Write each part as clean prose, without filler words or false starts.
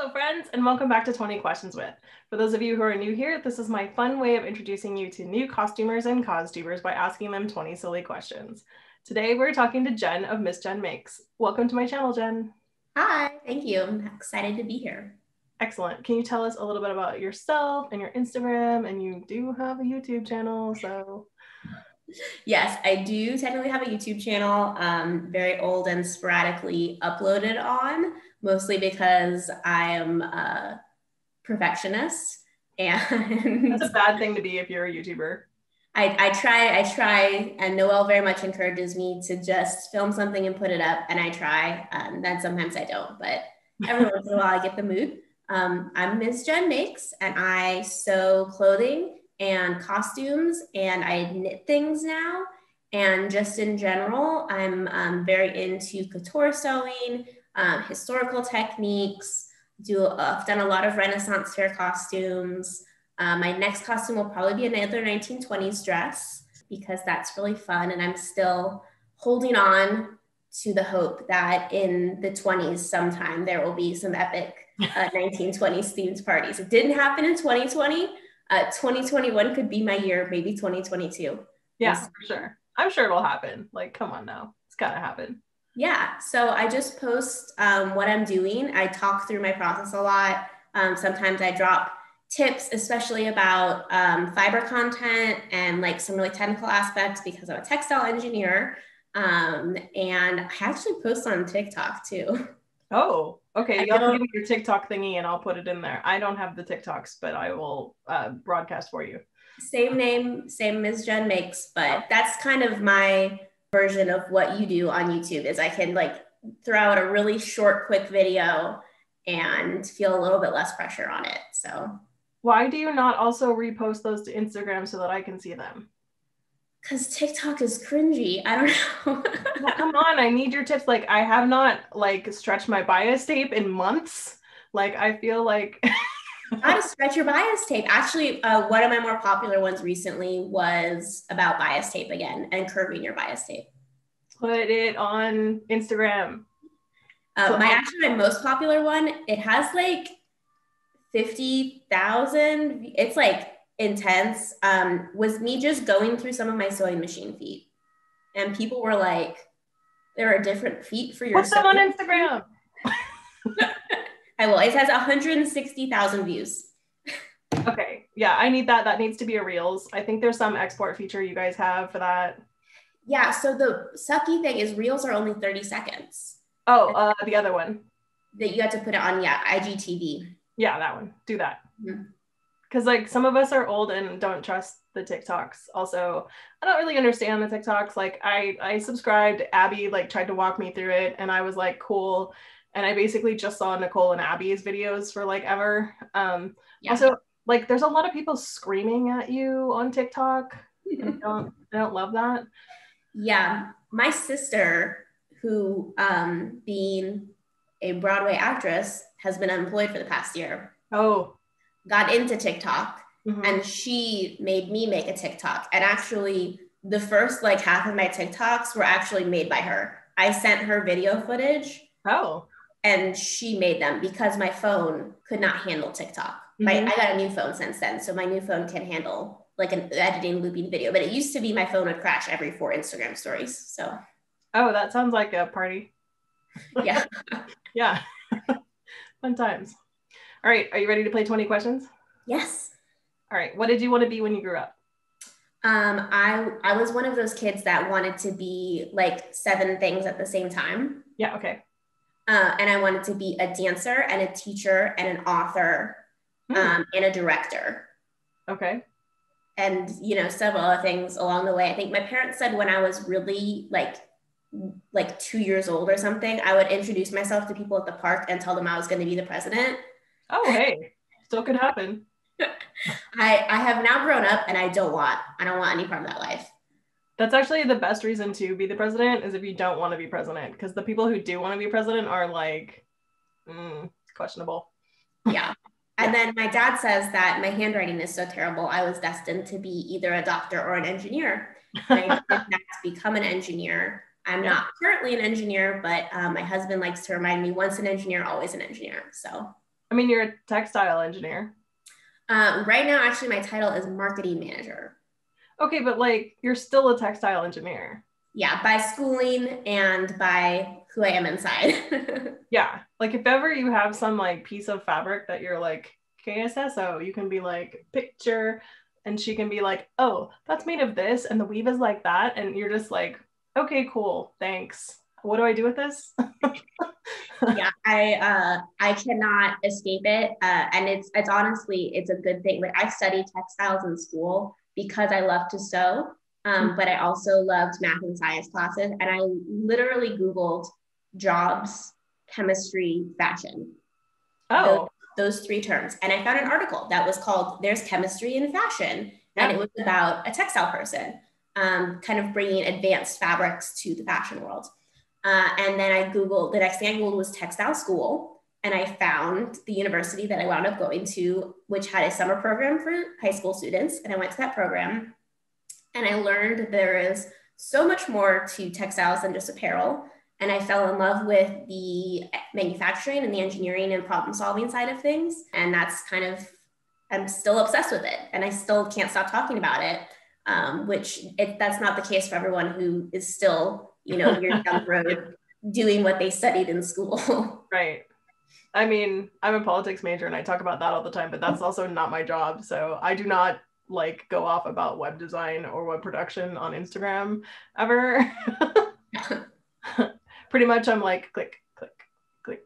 Hello, friends, and welcome back to 20 Questions With. For those of you who are new here, this is my fun way of introducing you to new costumers and costumers by asking them 20 silly questions. Today, we're talking to Jenn of MsJennMakes. Welcome to my channel, Jenn. Hi, thank you. I'm excited to be here. Excellent. Can you tell us a little bit about yourself and your Instagram? And you do have a YouTube channel, so... Yes, I do technically have a YouTube channel, very old and sporadically uploaded on, mostly because I am a perfectionist. And That's a bad thing to be if you're a YouTuber. I try, and Noelle very much encourages me to just film something and put it up, and I try. Then sometimes I don't, but every once in a while I get the mood. I'm Ms. Jenn Makes, and I sew clothing and costumes, and I knit things now. And just in general, I'm very into couture sewing, historical techniques. I've done a lot of Renaissance fair costumes. My next costume will probably be another 1920s dress because that's really fun. And I'm still holding on to the hope that in the 20s sometime there will be some epic 1920s themed parties. It didn't happen in 2020. 2021 could be my year, maybe 2022. Yeah, for sure. I'm sure it'll happen. Like, come on now. It's gotta happen. Yeah, so I just post what I'm doing. I talk through my process a lot. Sometimes I drop tips, especially about fiber content and like some really technical aspects because I'm a textile engineer. And I actually post on TikTok too. Oh, okay. Y'all give me your TikTok thingy and I'll put it in there. I don't have the TikToks, but I will broadcast for you. Same name, same as Jenn Makes, but that's kind of my version of what you do on YouTube is I can like throw out a really short, quick video and feel a little bit less pressure on it. So why do you not also repost those to Instagram so that I can see them? Because TikTok is cringy. I don't know. Well, come on, I need your tips. Like, I have not like stretched my bias tape in months. Like, I feel like how to stretch your bias tape. Actually, one of my more popular ones recently was about bias tape again and curving your bias tape. Put it on Instagram. My most popular one, it has like 50,000. It's like intense. Was me just going through some of my sewing machine feet, and people were like, "There are different feet for your." Put them on Instagram. I will. It has 160,000 views. Okay, yeah, I need that. That needs to be a Reels. I think there's some export feature you guys have for that. Yeah. So the sucky thing is Reels are only 30 seconds. Oh, the other one that you have to put it on. Yeah, IGTV. Yeah, that one. Do that. Because like some of us are old and don't trust the TikToks. Also, I don't really understand the TikToks. Like I subscribed. Abby like tried to walk me through it, and I was like, cool. And I basically just saw Nicole and Abby's videos for like ever. Also, like there's a lot of people screaming at you on TikTok. I don't love that. Yeah, my sister, who being a Broadway actress, has been unemployed for the past year. Oh. Got into TikTok, and she made me make a TikTok. And actually, the first like half of my TikToks were actually made by her. I sent her video footage. Oh. And she made them because my phone could not handle TikTok. I got a new phone since then, so my new phone can handle like an editing looping video. But it used to be my phone would crash every 4 Instagram stories. So. Oh, that sounds like a party. Yeah. Yeah. Fun times. All right. Are you ready to play 20 questions? Yes. All right. What did you want to be when you grew up? I was one of those kids that wanted to be like 7 things at the same time. Yeah. Okay. And I wanted to be a dancer and a teacher and an author and a director. Okay. And, you know, several other things along the way. I think my parents said when I was really like 2 years old or something, I would introduce myself to people at the park and tell them I was going to be the president. Oh, hey, still could happen. I have now grown up and I don't want any part of that life. That's actually the best reason to be the president is if you don't want to be president, because the people who do want to be president are like questionable. Yeah. And then my dad says that my handwriting is so terrible, I was destined to be either a doctor or an engineer. I did not become an engineer. I'm not currently an engineer, but my husband likes to remind me once an engineer, always an engineer. So I mean, you're a textile engineer. Right now, actually, my title is marketing manager. Okay, but like you're still a textile engineer. Yeah, by schooling and by who I am inside. Yeah, like if ever you have some like piece of fabric that you're like KSSO, you can be like picture, and she can be like, oh, that's made of this, and the weave is like that, and you're just like, okay, cool, thanks. What do I do with this? Yeah, I cannot escape it, and it's honestly it's a good thing. Like I studied textiles in school because I love to sew, but I also loved math and science classes, and I literally Googled jobs, chemistry, fashion. Oh, Those three terms, and I found an article that was called "There's Chemistry in Fashion," yeah. and it was about a textile person, kind of bringing advanced fabrics to the fashion world. And then I Googled, the next thing I Googled was textile school. And I found the university that I wound up going to, which had a summer program for high school students. And I went to that program and I learned there is so much more to textiles than just apparel. And I fell in love with the manufacturing and the engineering and problem solving side of things. And that's kind of, I'm still obsessed with it. And I still can't stop talking about it, that's not the case for everyone who is still, years down the road doing what they studied in school. Right. I mean, I'm a politics major and I talk about that all the time, but that's also not my job. So I do not like go off about web design or web production on Instagram ever. Pretty much I'm like, click, click, click,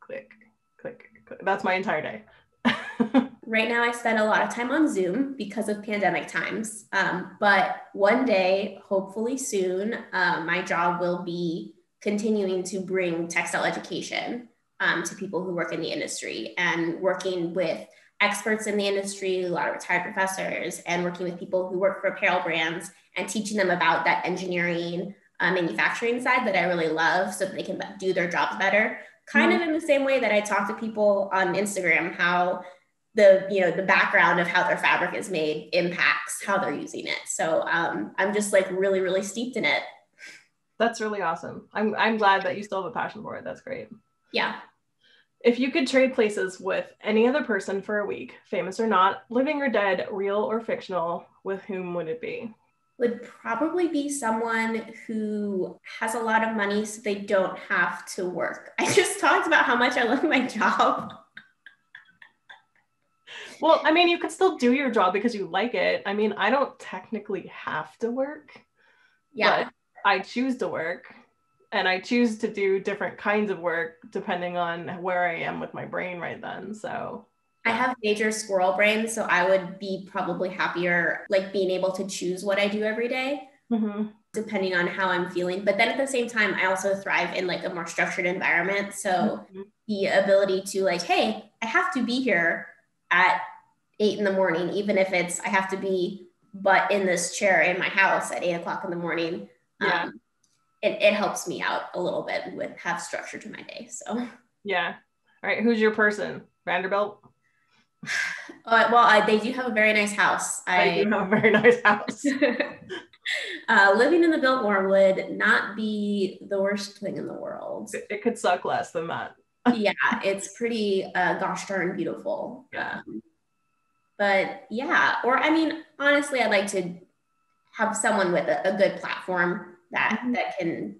click, click, click. That's my entire day. Right now, I spend a lot of time on Zoom because of pandemic times. But one day, hopefully soon, my job will be continuing to bring textile education to people who work in the industry and working with experts in the industry, a lot of retired professors, and working with people who work for apparel brands and teaching them about that engineering, manufacturing side that I really love so that they can do their jobs better. Kind of in the same way that I talk to people on Instagram, how the background of how their fabric is made impacts how they're using it. So I'm just like really, really steeped in it. That's really awesome. I'm glad that you still have a passion for it. That's great. Yeah. If you could trade places with any other person for a week, famous or not, living or dead, real or fictional, with whom would it be? Would probably be someone who has a lot of money so they don't have to work. I just talked about how much I love my job. Well, I mean, you could still do your job because you like it. I mean, I don't technically have to work, but I choose to work, and I choose to do different kinds of work depending on where I am with my brain right then. So I have major squirrel brain, so I would be probably happier like being able to choose what I do every day, depending on how I'm feeling. But then at the same time, I also thrive in like a more structured environment. So the ability to like, hey, I have to be here at 8 a.m, even if it's I have to be but in this chair in my house at 8 o'clock in the morning. It helps me out a little bit with have structure to my day. So yeah. All right, who's your person? Vanderbilt? Well, they do have a very nice house. I do have a very nice house. Living in the Biltmore would not be the worst thing in the world. It could suck less than that. Yeah, it's pretty gosh darn beautiful. Yeah. But yeah, or I mean, honestly, I'd like to have someone with a good platform that can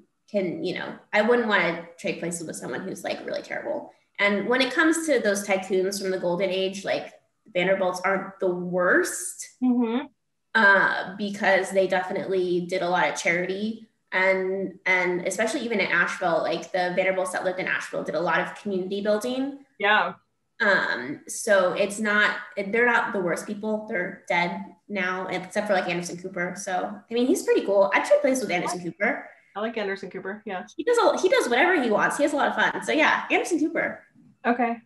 I wouldn't want to trade places with someone who's like really terrible. And when it comes to those tycoons from the golden age, like Vanderbilts aren't the worst because they definitely did a lot of charity. And especially even in Asheville, like the Vanderbilts that lived in Asheville did a lot of community building. Yeah. So they're not the worst people. They're dead now, except for like Anderson Cooper. So, I mean, he's pretty cool. I'd trade places with Anderson Cooper. I like Anderson Cooper. Yeah. He does whatever he wants. He has a lot of fun. So yeah, Anderson Cooper. Okay.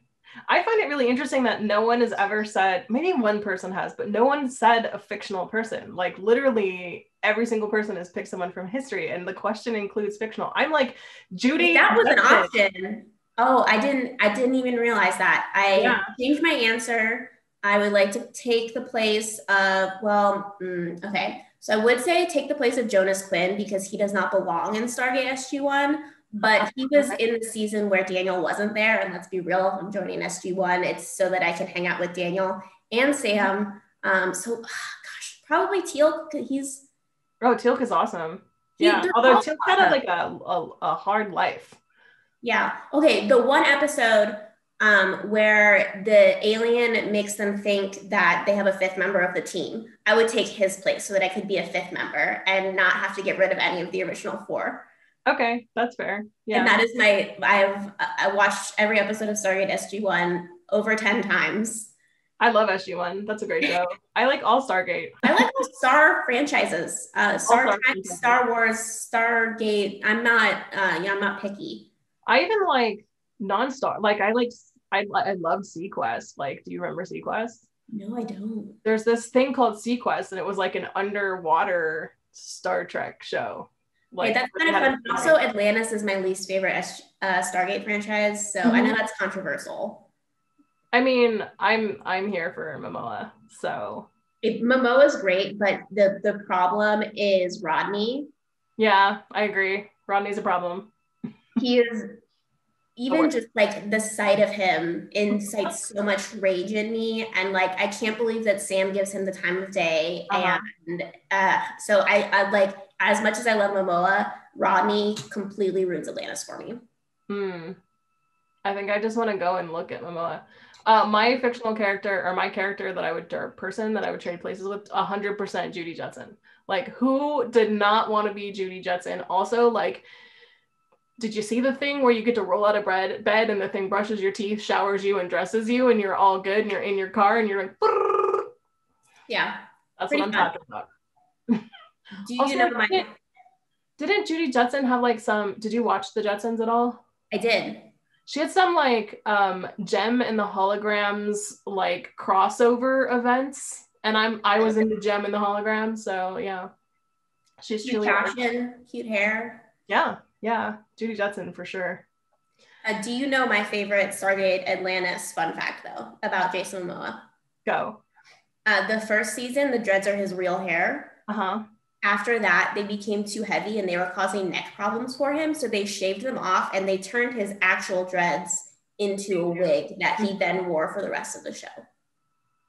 I find it really interesting that no one has ever said, maybe one person has, but no one said a fictional person. Like literally every single person has picked someone from history and the question includes fictional. I'm like, Judy. That was an option. Oh, I didn't even realize that. I changed my answer. I would like to take the place of, okay. So I would say take the place of Jonas Quinn because he does not belong in Stargate SG-1, But he was in the season where Daniel wasn't there. And let's be real, I'm joining SG1. It's so that I can hang out with Daniel and Sam. Gosh, probably Teal. Teal'c is awesome. Yeah, although Teal'c had like a hard life. Yeah. Okay. The one episode where the alien makes them think that they have a fifth member of the team, I would take his place so that I could be a fifth member and not have to get rid of any of the original 4. Okay, that's fair. Yeah. And that is I watched every episode of Stargate SG1 over 10 times. I love SG1. That's a great show. I like all Stargate. I like all Star franchises. Star Trek, Star Wars, Stargate. I'm not picky. I even like non-star. Like I love Sequest. Like, do you remember Sequest? No, I don't. There's this thing called Sequest, and it was like an underwater Star Trek show. Like, that's kind of fun. Also, Atlantis is my least favorite Stargate franchise, so I know that's controversial. I mean, I'm here for Momoa, so Momoa's great, but the problem is Rodney. Yeah, I agree. Rodney's a problem. He is, even just like the sight of him incites so much rage in me, and like I can't believe that Sam gives him the time of day. And so I like, as much as I love Momoa, Rodney completely ruins Atlantis for me. I think I just want to go and look at Momoa. My fictional character, or my character that I would, or person that I would trade places with, 100% Judy Jetson. Like, who did not want to be Judy Jetson? Also, like, did you see the thing where you get to roll out of bed and the thing brushes your teeth, showers you, and dresses you, and you're all good, and you're in your car, and you're like, brrr. Yeah, that's what I'm talking about. Do you know my? Didn't Judy Jetson have like some? Did you watch the Jetsons at all? I did. She had some like Gem and the Holograms like crossover events, and I was into Gem and the Hologram, so yeah, she's cute fashion, cute hair. Yeah, Judy Jetson for sure. Do you know my favorite Stargate Atlantis fun fact though about Jason Momoa? Go. The first season, the dreads are his real hair. After that, they became too heavy and they were causing neck problems for him. So they shaved them off and they turned his actual dreads into a wig that he then wore for the rest of the show.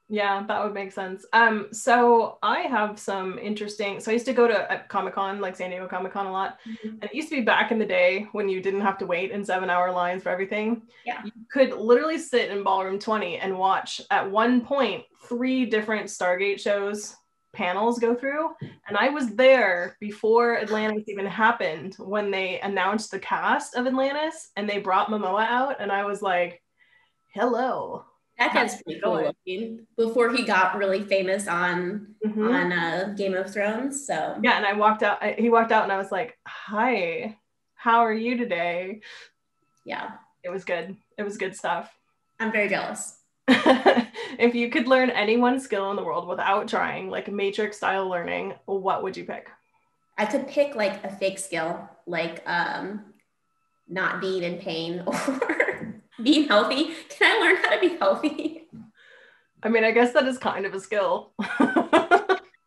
Yeah, that would make sense. So I have some interesting, so I used to go to Comic-Con, like San Diego Comic-Con a lot. And it used to be back in the day when you didn't have to wait in 7-hour lines for everything. Yeah. You could literally sit in Ballroom 20 and watch at one point 3 different Stargate shows panels go through, and I was there before Atlantis even happened when they announced the cast of Atlantis and they brought Momoa out, and I was like, hello. That guy's pretty cool looking before he got really famous on Game of Thrones. So yeah, and he walked out and I was like, hi, how are you today? Yeah, it was good stuff. I'm very jealous. If you could learn any one skill in the world without trying, like Matrix style learning, what would you pick? I could pick like a fake skill, like not being in pain or being healthy. Can I learn how to be healthy? I mean, I guess that is kind of a skill.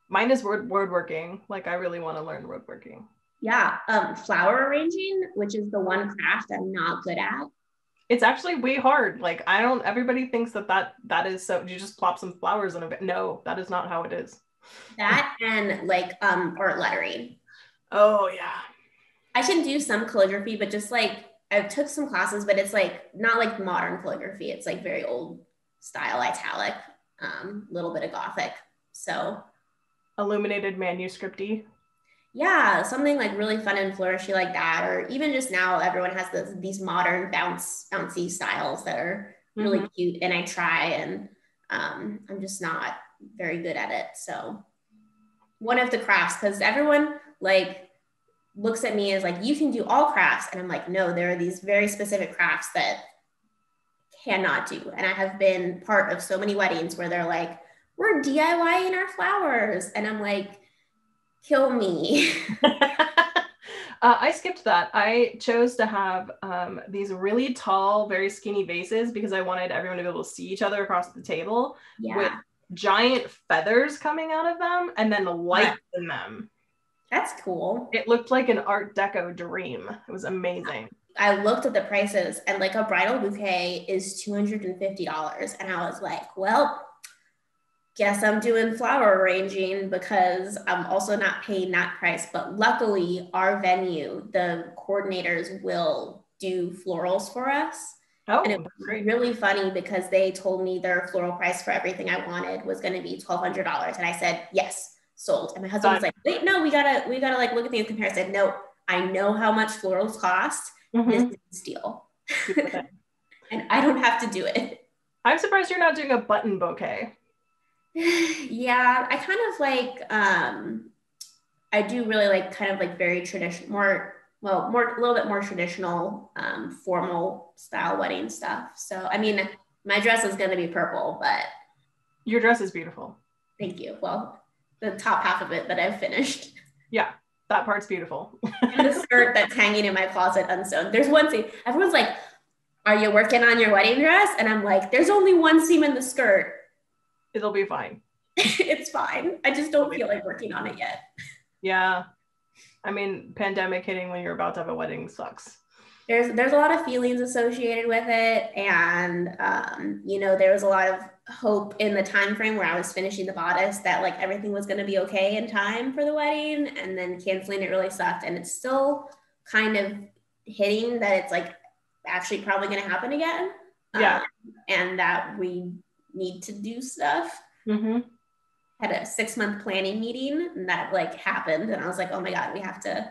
Mine is woodworking. Like, I really want to learn woodworking. Yeah, flower arranging, which is the one craft I'm not good at. It's actually way hard. Like, everybody thinks that is so, you just plop some flowers in a bit. No, that is not how it is. That and like art lettering. Oh yeah. I can do some calligraphy, but just like, I took some classes, but it's like not like modern calligraphy. It's like very old style italic, little bit of Gothic. So illuminated manuscript-y. Yeah, something like really fun and flourishy like that. Or even just now, everyone has these modern bouncy styles that are really cute. And I try, and I'm just not very good at it. So one of the crafts, because everyone like looks at me as like, you can do all crafts. And I'm like, no, there are these very specific crafts that cannot do. And I have been part of so many weddings where they're like, we're DIYing our flowers. And I'm like, kill me. I skipped that. I chose to have these really tall, very skinny vases because I wanted everyone to be able to see each other across the table with giant feathers coming out of them and then lights in them. That's cool. It looked like an Art Deco dream. It was amazing. I looked at the prices and like a bridal bouquet is $250. And I was like, well, guess I'm doing flower arranging because I'm also not paying that price. But luckily, our venue, the coordinators will do florals for us. Oh, and it was great. really funny because they told me their floral price for everything I wanted was going to be $1,200. And I said, yes, sold. And my husband was like, wait, no, we gotta like look at these comparisons. I said, no, I know how much florals cost. This is a steal. And I don't have to do it. I'm surprised you're not doing a button bouquet. Yeah, I kind of like, I do really like kind of like very traditional, a little bit more traditional, formal style wedding stuff. So, I mean, my dress is going to be purple, but. Your dress is beautiful. Thank you. Well, the top half of it that I've finished. Yeah, that part's beautiful. And the skirt that's hanging in my closet unsewn. There's one seam. Everyone's like, are you working on your wedding dress? And I'm like, there's only one seam in the skirt. It'll be fine. It's fine. I just don't feel like working on it yet. Yeah. I mean, pandemic hitting when you're about to have a wedding sucks. There's a lot of feelings associated with it. And, there was a lot of hope in the time frame where I was finishing the bodice that like everything was going to be okay in time for the wedding. And then canceling it really sucked. And it's still kind of hitting that it's like actually probably going to happen again. Yeah. And that we need to do stuff. Mm-hmm. Had a 6-month planning meeting and that like happened. And I was like, oh my God, we have to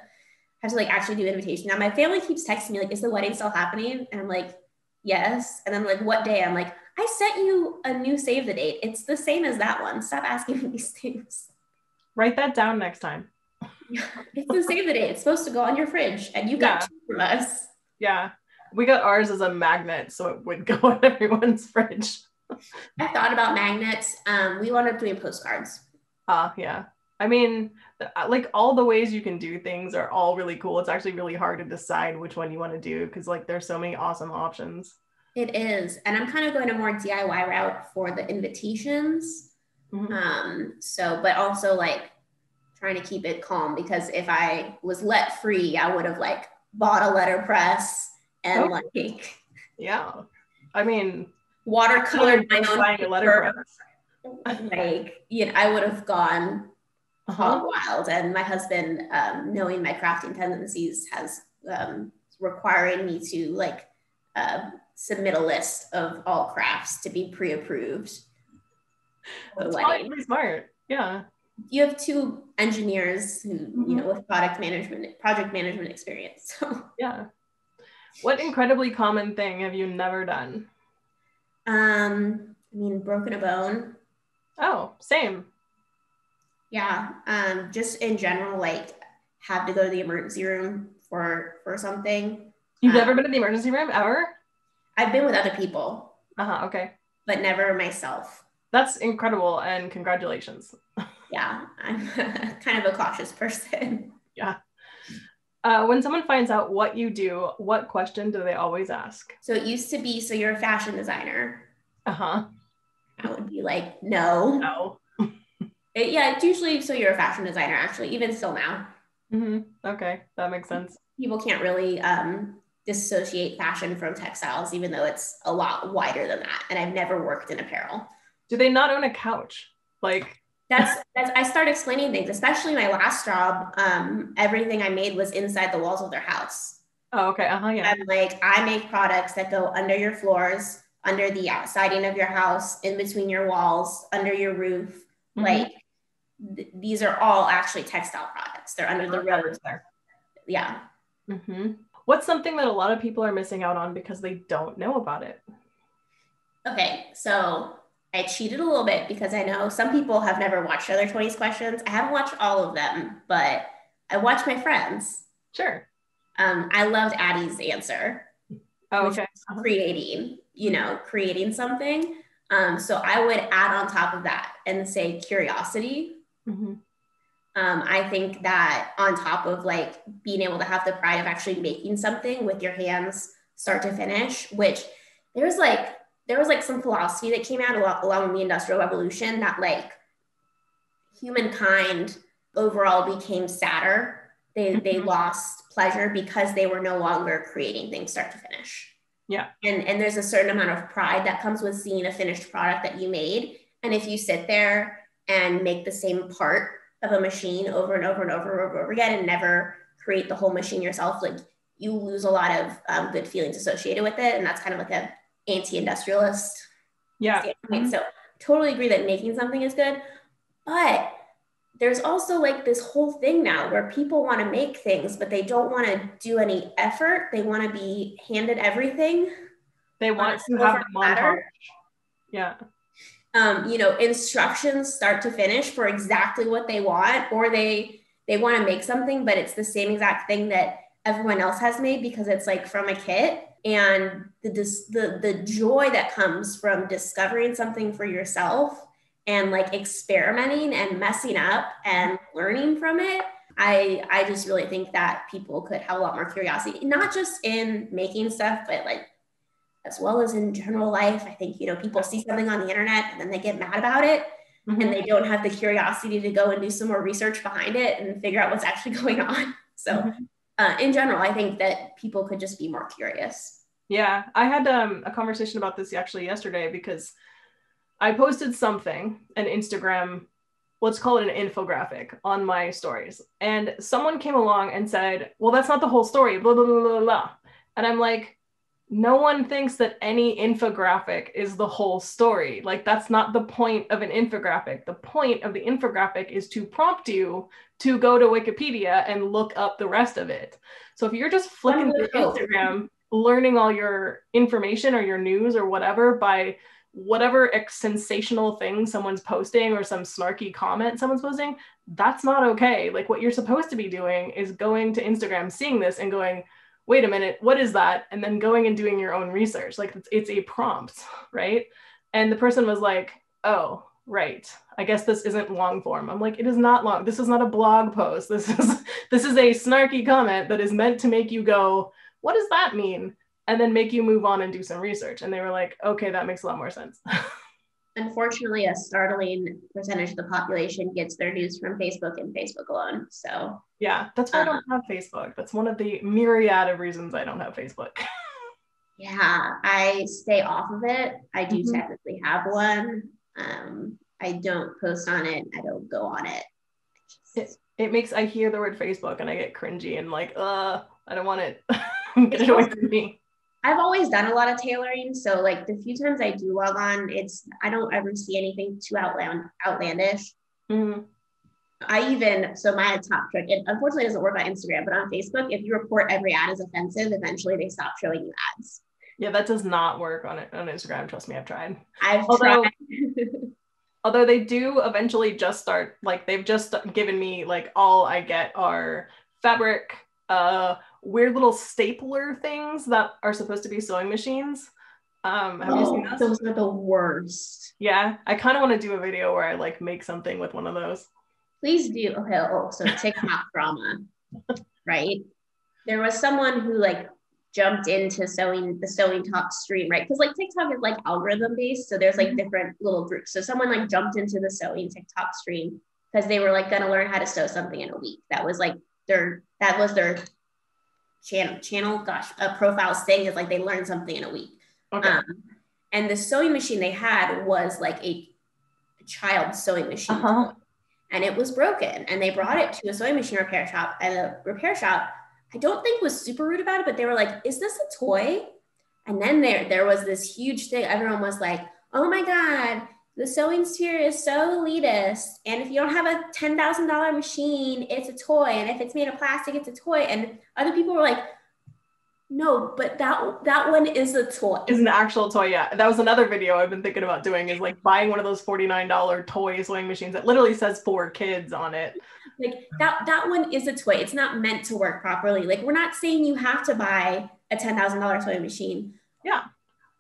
like actually do invitation. Now my family keeps texting me like, is the wedding still happening? And I'm like, yes. And then like, what day? I'm like, I sent you a new save the date. It's the same as that one. Stop asking me these things. Write that down next time. It's the save the date. It's supposed to go on your fridge and you got 2 from us. Yeah. We got ours as a magnet, so it would go on everyone's fridge. I thought about magnets. We wound up doing postcards. Yeah. I mean, like all the ways you can do things are all really cool. It's actually really hard to decide which one you want to do because like there's so many awesome options. It is. And I'm kind of going a more DIY route for the invitations. Mm-hmm. But also like trying to keep it calm because if I was let free, I would have like bought a letterpress and like. Yeah. I mean, watercolored my own buying a letterpress. Like, I would have gone wild. And my husband, knowing my crafting tendencies, has requiring me to like submit a list of all crafts to be pre-approved. That's probably pretty smart. Yeah. You have 2 engineers who, with project management experience. So. Yeah. What incredibly common thing have you never done? Broken a bone. Oh, same. Yeah. Just in general, like have to go to the emergency room for something. You've never been to the emergency room ever? I've been with other people. Okay. But never myself. That's incredible and congratulations. Yeah. I'm kind of a cautious person. Yeah. When someone finds out what you do, what question do they always ask? So it used to be, so you're a fashion designer. I would be like, no. It's usually, so you're a fashion designer, actually, even still now. Mm-hmm. Okay, that makes sense. People can't really dissociate fashion from textiles, even though it's a lot wider than that. And I've never worked in apparel. Do they not own a couch? Like... That's I start explaining things, especially my last job. Everything I made was inside the walls of their house. Oh, okay. Yeah. I'm like, I make products that go under your floors, under the siding of your house, in between your walls, under your roof. Mm-hmm. Like these are all actually textile products. They're under the roads there. Yeah. Mm-hmm. What's something that a lot of people are missing out on because they don't know about it? Okay, so I cheated a little bit because I know some people have never watched other 20s questions. I haven't watched all of them, but I watched my friends. Sure. I loved Addie's answer. Oh, okay. Creating something. So I would add on top of that and say curiosity. Mm-hmm. I think that on top of like being able to have the pride of actually making something with your hands start to finish, which there was like some philosophy that came out along the Industrial Revolution that like humankind overall became sadder. They lost pleasure because they were no longer creating things start to finish. Yeah. And there's a certain amount of pride that comes with seeing a finished product that you made. And if you sit there and make the same part of a machine over and over and over and over again and never create the whole machine yourself, like you lose a lot of good feelings associated with it. And that's kind of like an anti-industrialist standpoint. So totally agree that making something is good. But there's also like this whole thing now where people want to make things, but they don't want to do any effort. They want to be handed everything. They want to have the montage. Yeah. Instructions start to finish for exactly what they want, or they want to make something, but it's the same exact thing that everyone else has made because it's like from a kit. And the joy that comes from discovering something for yourself and like experimenting and messing up and learning from it, I just really think that people could have a lot more curiosity, not just in making stuff, but like as well as in general life. I think, people see something on the internet and then they get mad about it and they don't have the curiosity to go and do some more research behind it and figure out what's actually going on. So in general, I think that people could just be more curious. Yeah, I had a conversation about this actually yesterday because I posted something, an Instagram, let's call it an infographic on my stories. And someone came along and said, well, that's not the whole story, blah, blah, blah, blah, blah. And I'm like, no one thinks that any infographic is the whole story. Like, that's not the point of an infographic. The point of the infographic is to prompt you to go to Wikipedia and look up the rest of it. So if you're just flicking through Instagram, learning all your information or your news or whatever by whatever sensational thing someone's posting or some snarky comment someone's posting, that's not okay. Like, what you're supposed to be doing is going to Instagram, seeing this and going, wait a minute, what is that? And then going and doing your own research. Like, it's a prompt, right? And the person was like, oh, right. I guess this isn't long form. I'm like, it is not long. This is not a blog post. This is a snarky comment that is meant to make you go, what does that mean? And then make you move on and do some research. And they were like, okay, that makes a lot more sense. Unfortunately, a startling percentage of the population gets their news from Facebook and Facebook alone. So yeah, that's why I don't have Facebook. That's one of the myriad of reasons I don't have Facebook. Yeah, I stay off of it. I do technically have one. I don't post on it. I don't go on it. It makes, I hear the word Facebook and I get cringy and like, I don't want it. Get it away from me. I've always done a lot of tailoring. So like the few times I do log on, I don't ever see anything too outlandish. My top trick, it unfortunately doesn't work on Instagram, but on Facebook, if you report every ad as offensive, eventually they stop showing you ads. Yeah, that does not work on Instagram. Trust me, I've tried. Tried. Although they do eventually just start, like they've just given me like all I get are fabric, weird little stapler things that are supposed to be sewing machines. Have you seen those? Those are the worst. Yeah, I kind of want to do a video where I like make something with one of those. Please do. Okay, so TikTok drama, right? There was someone who like jumped into the sewing talk stream, right? Because like TikTok is like algorithm based, so there's like different little groups. So someone like jumped into the sewing TikTok stream because they were like gonna learn how to sew something in a week. That was their channel. Gosh, a profile's thing is like they learned something in a week. Okay. And the sewing machine they had was like a child sewing machine. And it was broken. And they brought it to a sewing machine repair shop. And the repair shop, I don't think was super rude about it, but they were like, is this a toy? And then there was this huge thing. Everyone was like, oh my God, the sewing sphere is so elitist. And if you don't have a $10,000 machine, it's a toy. And if it's made of plastic, it's a toy. And other people were like, no, but that one is a toy. Is an actual toy, yeah. That was another video I've been thinking about doing, is like buying one of those $49 toy sewing machines that literally says for kids on it. Like that one is a toy. It's not meant to work properly. Like, we're not saying you have to buy a $10,000 sewing machine. Yeah.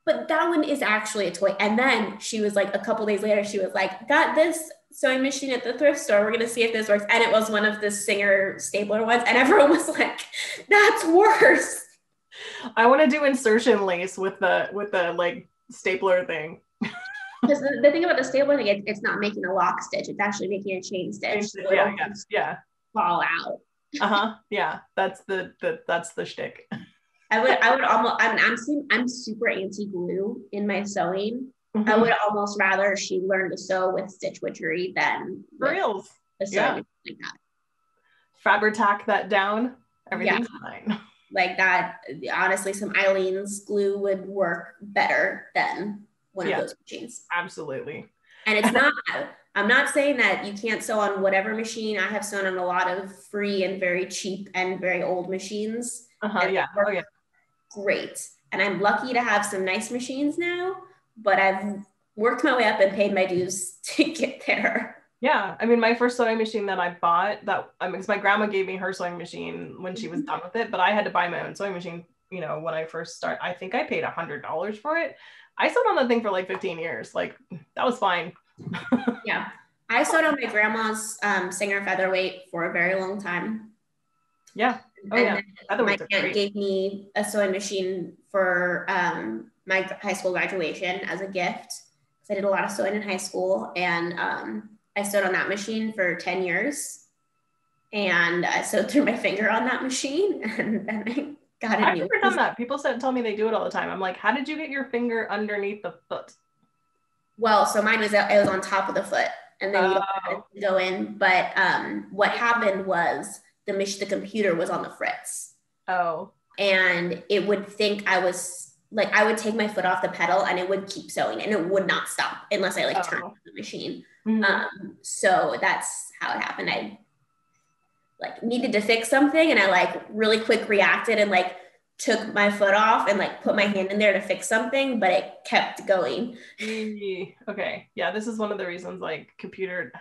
But that one is actually a toy. And then she was like, a couple days later, she was like, got this sewing machine at the thrift store. We're going to see if this works. And it was one of the Singer stapler ones. And everyone was like, that's worse. I want to do insertion lace with the like stapler thing. Because the thing about the stapler thing, it's not making a lock stitch. It's actually making a chain stitch. So Yeah. Fall out. Yeah. That's the shtick. I would almost, I'm super anti-glue in my sewing. Mm-hmm. I would almost rather she learn to sew with stitch witchery than for reals. A sewing like that. Fabric-tack that down, everything's fine. Like that, honestly, some Eileen's glue would work better than one of those machines. Absolutely. And it's not, I'm not saying that you can't sew on whatever machine. I have sewn on a lot of free and very cheap and very old machines. Great. And I'm lucky to have some nice machines now, but I've worked my way up and paid my dues to get there. Yeah, I mean, my first sewing machine that I bought, because my grandma gave me her sewing machine when she was done with it, but I had to buy my own sewing machine, when I first started. I think I paid $100 for it. I sewed on that thing for like 15 years. Like, that was fine. Yeah, I sewed on my grandma's Singer Featherweight for a very long time. Yeah. My aunt gave me a sewing machine for my high school graduation as a gift. I did a lot of sewing in high school, and I sewed on that machine for 10 years, and I sewed through my finger on that machine, and then I got a new one. I've never done that. People tell me they do it all the time. I'm like, how did you get your finger underneath the foot? Well, so mine was on top of the foot, and then you don't have to go in. But what happened was the computer was on the fritz. Oh. And it would think I was like, I would take my foot off the pedal and it would keep sewing and it would not stop unless I turned off the machine. Mm-hmm. So that's how it happened. I needed to fix something and I really quick reacted and took my foot off and put my hand in there to fix something, but it kept going. Okay. Yeah. This is one of the reasons computer,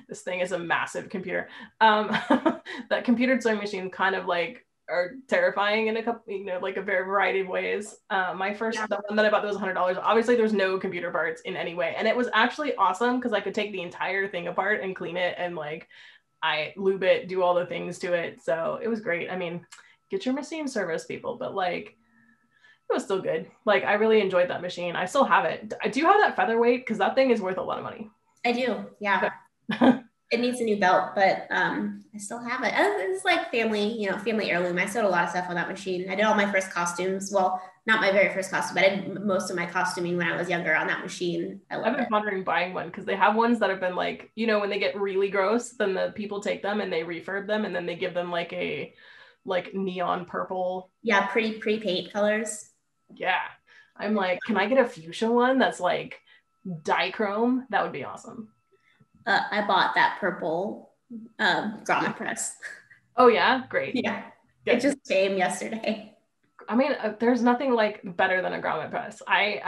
this thing is a massive computer. That computer sewing machine kind of are terrifying in a couple, a very variety of ways. The one that I bought that was $100. Obviously there's no computer parts in any way. And it was actually awesome because I could take the entire thing apart and clean it and I lube it, do all the things to it. So it was great. I mean, get your machine service, people, but it was still good. I really enjoyed that machine. I still have it. I do have that featherweight because that thing is worth a lot of money. I do. Yeah. It needs a new belt, but I still have it. It's family heirloom. I sewed a lot of stuff on that machine. I did all my first costumes. Well, not my very first costume, but I did most of my costuming when I was younger on that machine. I've been pondering buying one because they have ones that have been when they get really gross, then the people take them and they refurb them and then they give them a neon purple. Yeah, pretty paint colors. Yeah. I'm can I get a fuchsia one that's dichrome? That would be awesome. I bought that purple grommet press. Oh yeah, great. Yeah, good. It just came yesterday. I mean, there's nothing better than a grommet press. I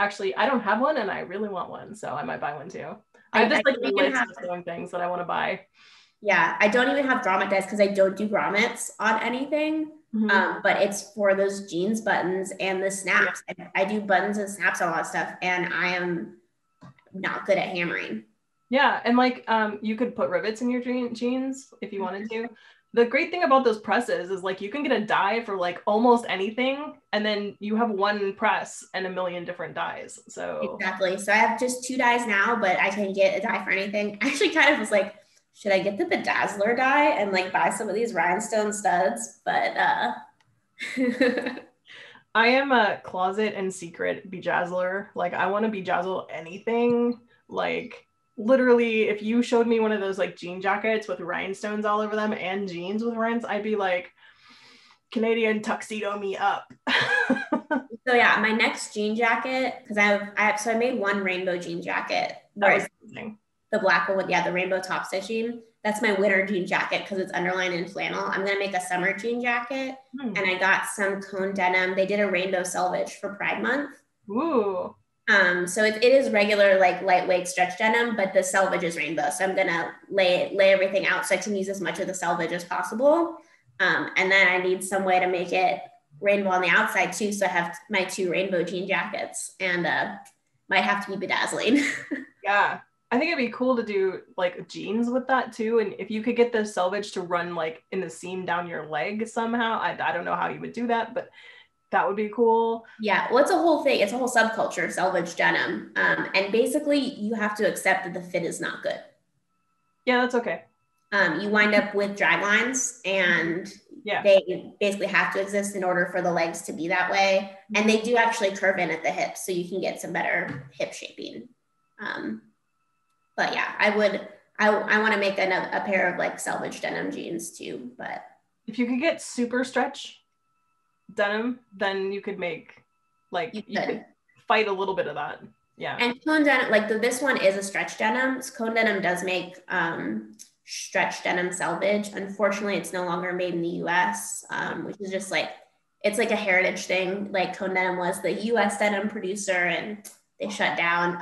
don't have one, and I really want one, so I might buy one too. I have this list of sewing things that I want to buy. Yeah, I don't even have grommet dies because I don't do grommets on anything. Mm-hmm. But it's for those jeans buttons and the snaps. Yeah. I do buttons and snaps on a lot of stuff, and I am not good at hammering. Yeah, and you could put rivets in your jeans if you wanted to. The great thing about those presses is you can get a die for almost anything, and then you have one press and a million different dies. So exactly. So I have just 2 dies now, but I can get a die for anything. I actually kind of was should I get the bedazzler die and buy some of these rhinestone studs? But I am a closet and secret bedazzler. I want to bedazzle anything. Literally, if you showed me one of those jean jackets with rhinestones all over them and jeans with rhinestones, I'd be Canadian tuxedo me up. So yeah, my next jean jacket, because I made one rainbow jean jacket. That was amazing. The black one with the rainbow top stitching. That's my winter jean jacket because it's underlined in flannel. I'm gonna make a summer jean jacket, and I got some cone denim. They did a rainbow selvage for Pride Month. Ooh. So it is regular lightweight stretch denim, but the selvage is rainbow. So I'm gonna lay everything out so I can use as much of the selvage as possible. And then I need some way to make it rainbow on the outside too. So I have my 2 rainbow jean jackets, and might have to be bedazzling. Yeah, I think it'd be cool to do jeans with that too. And if you could get the selvage to run in the seam down your leg somehow, I don't know how you would do that, but That would be cool. Yeah, well, it's a whole thing. It's a whole subculture, selvage denim. And basically, you have to accept that the fit is not good. Yeah, that's okay. You wind up with drag lines, and they basically have to exist in order for the legs to be that way. And they do actually curve in at the hips, so you can get some better hip shaping. But yeah, I want to make a pair of like selvage denim jeans too. But if you could get super stretch denim, then you could make like you could fight a little bit of that. Yeah. And cone denim, like this one is a stretch denim. Cone denim does make stretch denim selvage. Unfortunately, it's no longer made in the US, which is just like, it's like a heritage thing. Like Cone denim was the US denim producer and they shut down.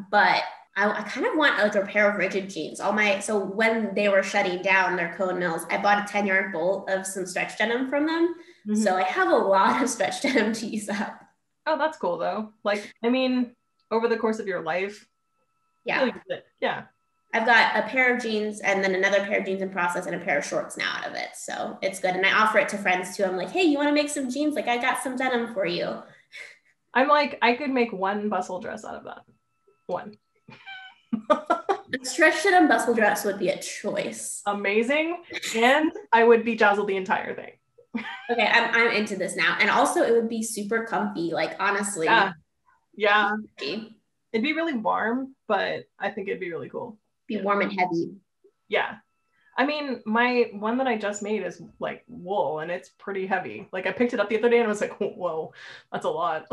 But I kind of want like a pair of rigid jeans. So when they were shutting down their cone mills, I bought a 10-yard bolt of some stretch denim from them. Mm-hmm. So I have a lot of stretch denim to use up. Oh, that's cool though. Like, I mean, over the course of your life. Yeah. Yeah. I've got a pair of jeans and then another pair of jeans in process and a pair of shorts now out of it. So it's good. And I offer it to friends too. I'm like, hey, you want to make some jeans? Like I got some denim for you. I'm like, I could make one bustle dress out of that. One. A stretch denim bustle dress would be a choice. Amazing. And I would bedazzle the entire thing. Okay, I'm into this now. And also it would be super comfy. Like honestly. Yeah. It'd be really warm, but I think it'd be really cool. Be warm and heavy. Yeah. I mean, my one that I just made is like wool and it's pretty heavy. Like I picked it up the other day and I was like, whoa, that's a lot.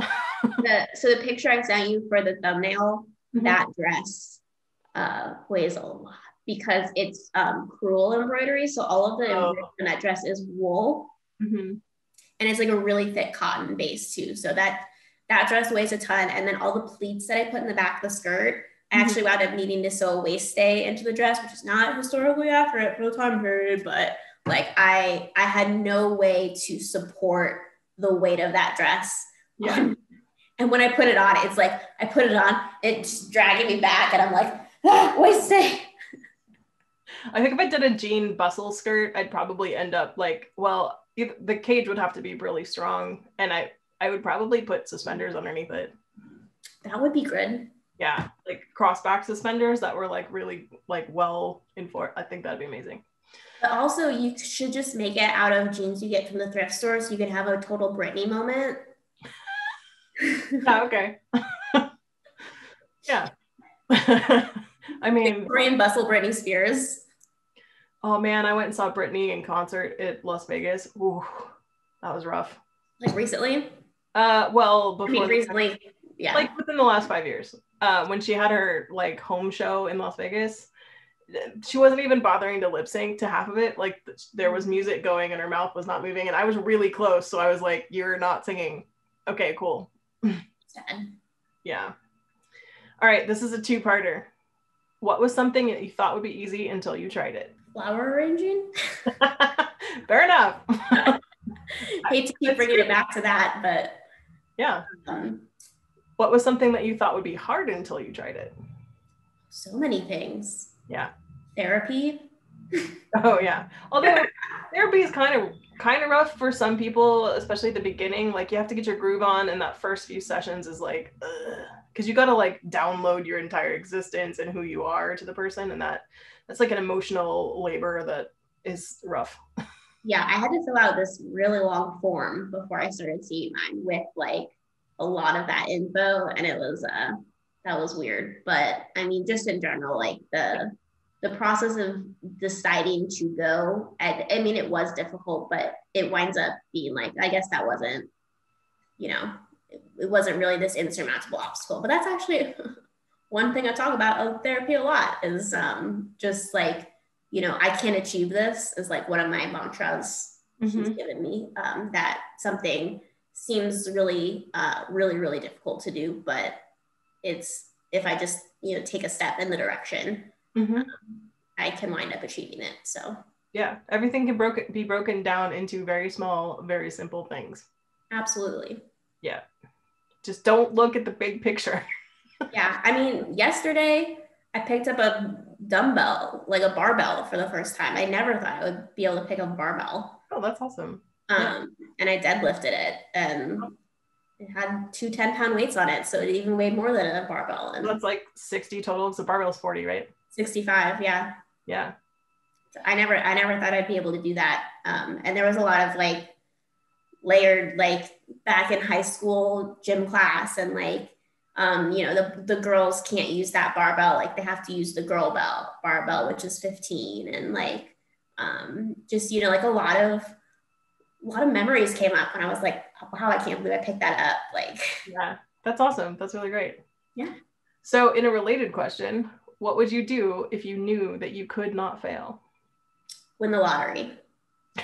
So the picture I sent you for the thumbnail, that dress weighs a lot because it's crewel embroidery. So all of the embroidery in that dress is wool. And it's like a really thick cotton base too. So that dress weighs a ton. And then all the pleats that I put in the back of the skirt, I actually wound up needing to sew a waist stay into the dress, which is not historically accurate for the time period, but like I had no way to support the weight of that dress. Yeah. And when I put it on, it's like, I put it on, it's dragging me back and I'm like, waist stay. I think if I did a jean bustle skirt, I'd probably end up like, well, the cage would have to be really strong and I would probably put suspenders underneath it. That would be good. Yeah, like crossback suspenders that were like really like well enforced. I think that'd be amazing. But also you should just make it out of jeans you get from the thrift store so you can have a total Britney moment. Yeah, okay. Yeah. I mean, Victorian bustle Britney Spears. Oh man, I went and saw Britney in concert at Las Vegas. Ooh, that was rough. Like recently? Well, before. I mean, recently, yeah. Like within the last 5 years. When she had her like home show in Las Vegas, she wasn't even bothering to lip sync to half of it. Like there was music going and her mouth was not moving and I was really close. So I was like, you're not singing. Okay, cool. Sad. Yeah. All right, this is a two-parter. What was something that you thought would be easy until you tried it? Flower arranging? Fair enough. Hate to keep bringing it back to that, but yeah. What was something that you thought would be hard until you tried it? So many things. Yeah. Therapy. Oh yeah. Although therapy is kind of rough for some people, especially at the beginning. Like you have to get your groove on, and that first few sessions is like, because you got to like download your entire existence and who you are to the person, and that's like an emotional labor that is rough. Yeah, I had to fill out this really long form before I started seeing mine with like a lot of that info, and it was that was weird. But I mean, just in general, like the process of deciding to go, I mean, it was difficult, but it winds up being like, I guess that wasn't, it wasn't really this insurmountable obstacle. But that's actually one thing I talk about of therapy a lot is just like, I can achieve this is like one of my mantras she's given me, that something seems really, really, really difficult to do, but it's, if I just, take a step in the direction, I can wind up achieving it. So yeah, everything can be broken down into very small, very simple things. Absolutely. Yeah. Just don't look at the big picture. Yeah. I mean, yesterday I picked up a dumbbell, like a barbell for the first time. I never thought I would be able to pick up a barbell. Oh, that's awesome. And I deadlifted it, and it had 2 10-pound weights on it. So it even weighed more than a barbell. And that's like 60 total. So barbell's 40, right? 65. Yeah. Yeah. So I never thought I'd be able to do that. And there was a lot of like layered, like back in high school gym class, and like, you know, the girls can't use that barbell. Like they have to use the girl barbell, which is 15. And like, just, you know, like a lot of memories came up when I was like, wow, I can't believe I picked that up. Like, yeah, that's awesome. That's really great. Yeah. So in a related question, what would you do if you knew that you could not fail? Win the lottery.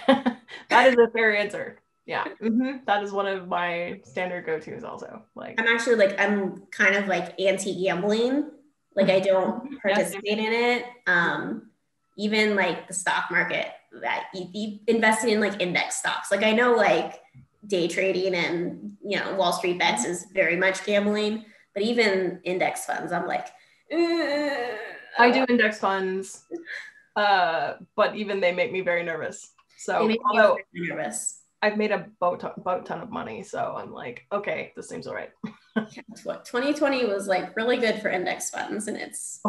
That is a fair answer. Yeah. Mm-hmm. That is one of my standard go-tos also. Like, I'm kind of like anti-gambling. Like I don't participate in it. Even like the stock market, that you investing in like index stocks. Like I know like day trading and, you know, Wall Street bets is very much gambling, but even index funds, I'm like, I do index funds, but even they make me very nervous. So although nervous. I've made a boat ton of money, so I'm like, okay, this seems all right. What 2020 was like really good for index funds, and it's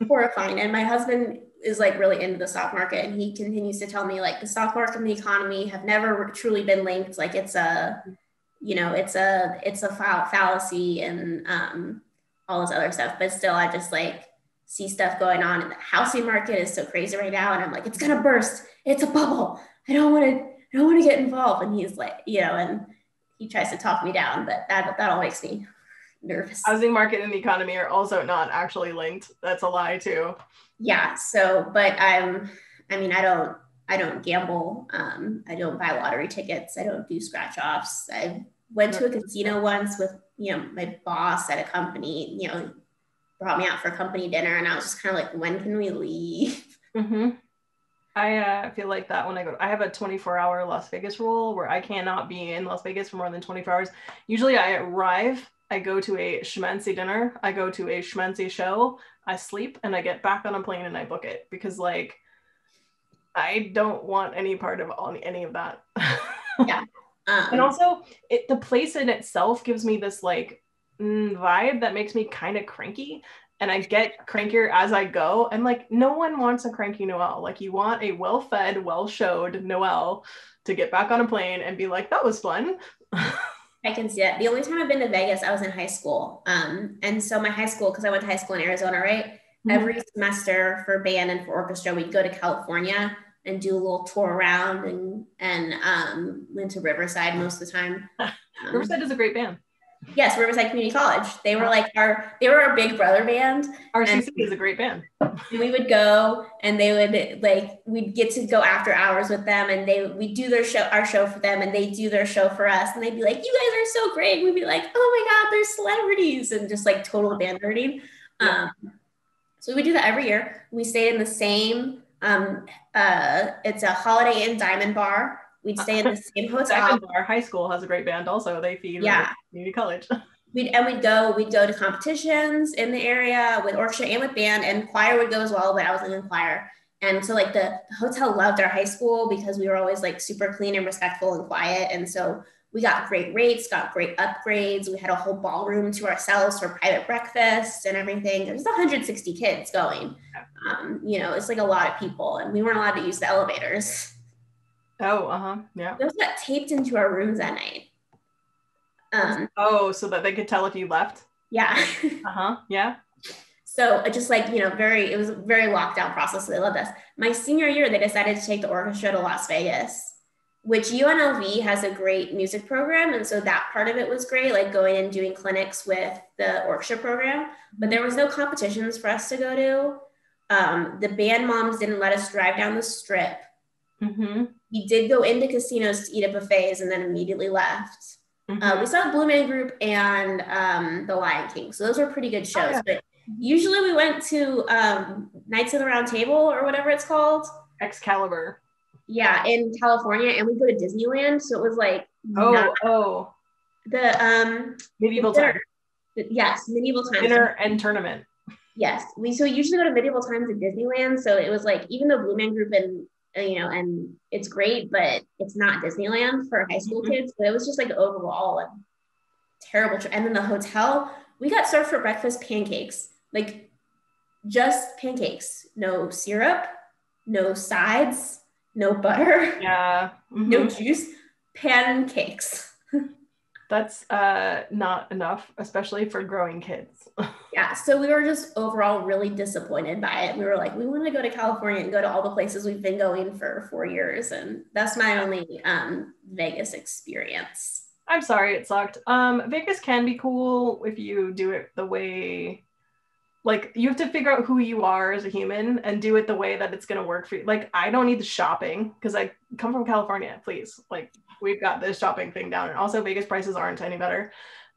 horrifying. And my husband is like really into the stock market, and he continues to tell me like the stock market and the economy have never truly been linked. Like it's a, you know, it's a fallacy, and all this other stuff. But still, I just like see stuff going on, and the housing market is so crazy right now, and I'm like, it's gonna burst. It's a bubble. I don't want to get involved. And he's like, you know, and he tries to talk me down, but that all makes me nervous. Housing market and the economy are also not actually linked. That's a lie too. Yeah. So, but I don't gamble. I don't buy lottery tickets. I don't do scratch offs. I went to a casino once with, you know, my boss at a company, you know, brought me out for company dinner, and I was just kind of like, when can we leave? Mm-hmm. I feel like that when I have a 24-hour Las Vegas rule where I cannot be in Las Vegas for more than 24 hours. Usually I arrive, I go to a schmancy dinner, I go to a schmancy show, I sleep, and I get back on a plane and I book it, because like I don't want any part of any of that. Yeah. And also the place in itself gives me this like vibe that makes me kind of cranky. And I get crankier as I go. And like, no one wants a cranky Noelle. Like you want a well-fed, well-showed Noelle to get back on a plane and be like, that was fun. I can see it. The only time I've been to Vegas, I was in high school. And so my high school, because I went to high school in Arizona, right? Mm-hmm. Every semester for band and for orchestra, we'd go to California and do a little tour around, and went to Riverside most of the time. Riverside is a great band. Yes, Riverside Community College. They were like our big brother band. RCC is a great band. And we would go, and they would like, we'd get to go after hours with them, and we'd do our show for them, and they do their show for us, and they'd be like, you guys are so great. And we'd be like, oh my God, they're celebrities, and just like total band nerding. Yeah. So we would do that every year. We stayed in the same, it's a Holiday Inn Diamond Bar. We'd stay in the same hotel. Our high school has a great band also. They feed community college. We'd go to competitions in the area with orchestra and with band, and choir would go as well, but I wasn't in choir. And so like the hotel loved our high school because we were always like super clean and respectful and quiet. And so we got great rates, got great upgrades. We had a whole ballroom to ourselves for private breakfast and everything. There was 160 kids going. You know, it's like a lot of people, and we weren't allowed to use the elevators. Oh, yeah. Those got taped into our rooms that night. So that they could tell if you left? Yeah. Yeah. So just like, you know, it was a very locked down process. So they loved us. My senior year, they decided to take the orchestra to Las Vegas, which UNLV has a great music program. And so that part of it was great, like going and doing clinics with the orchestra program, but there was no competitions for us to go to. The band moms didn't let us drive down the strip. Mm-hmm. We did go into casinos to eat at buffets and then immediately left. Mm-hmm. We saw the Blue Man Group and the Lion King. So those were pretty good shows. Oh, yeah. But usually we went to Knights of the Round Table or whatever it's called. Excalibur. Yeah, in California, and we go to Disneyland. So it was like the medieval times. Yes, medieval times. Dinner and tournament. Yes, we usually go to medieval times at Disneyland. So it was like, even though Blue Man Group and you know, and it's great, but it's not Disneyland for high school Mhm. kids. But it was just like overall a terrible trip. And then the hotel, we got served for breakfast pancakes, like just pancakes, no syrup, no sides, no butter, Yeah. no Mhm. juice, pancakes. That's not enough, especially for growing kids. Yeah, so we were just overall really disappointed by it. We were like, we want to go to California and go to all the places we've been going for 4 years, and that's my only Vegas experience. I'm sorry it sucked. Vegas can be cool if you do it the way, like, you have to figure out who you are as a human and do it the way that it's going to work for you. Like, I don't need the shopping because I come from California, please. Like, we've got this shopping thing down. And also, Vegas prices aren't any better.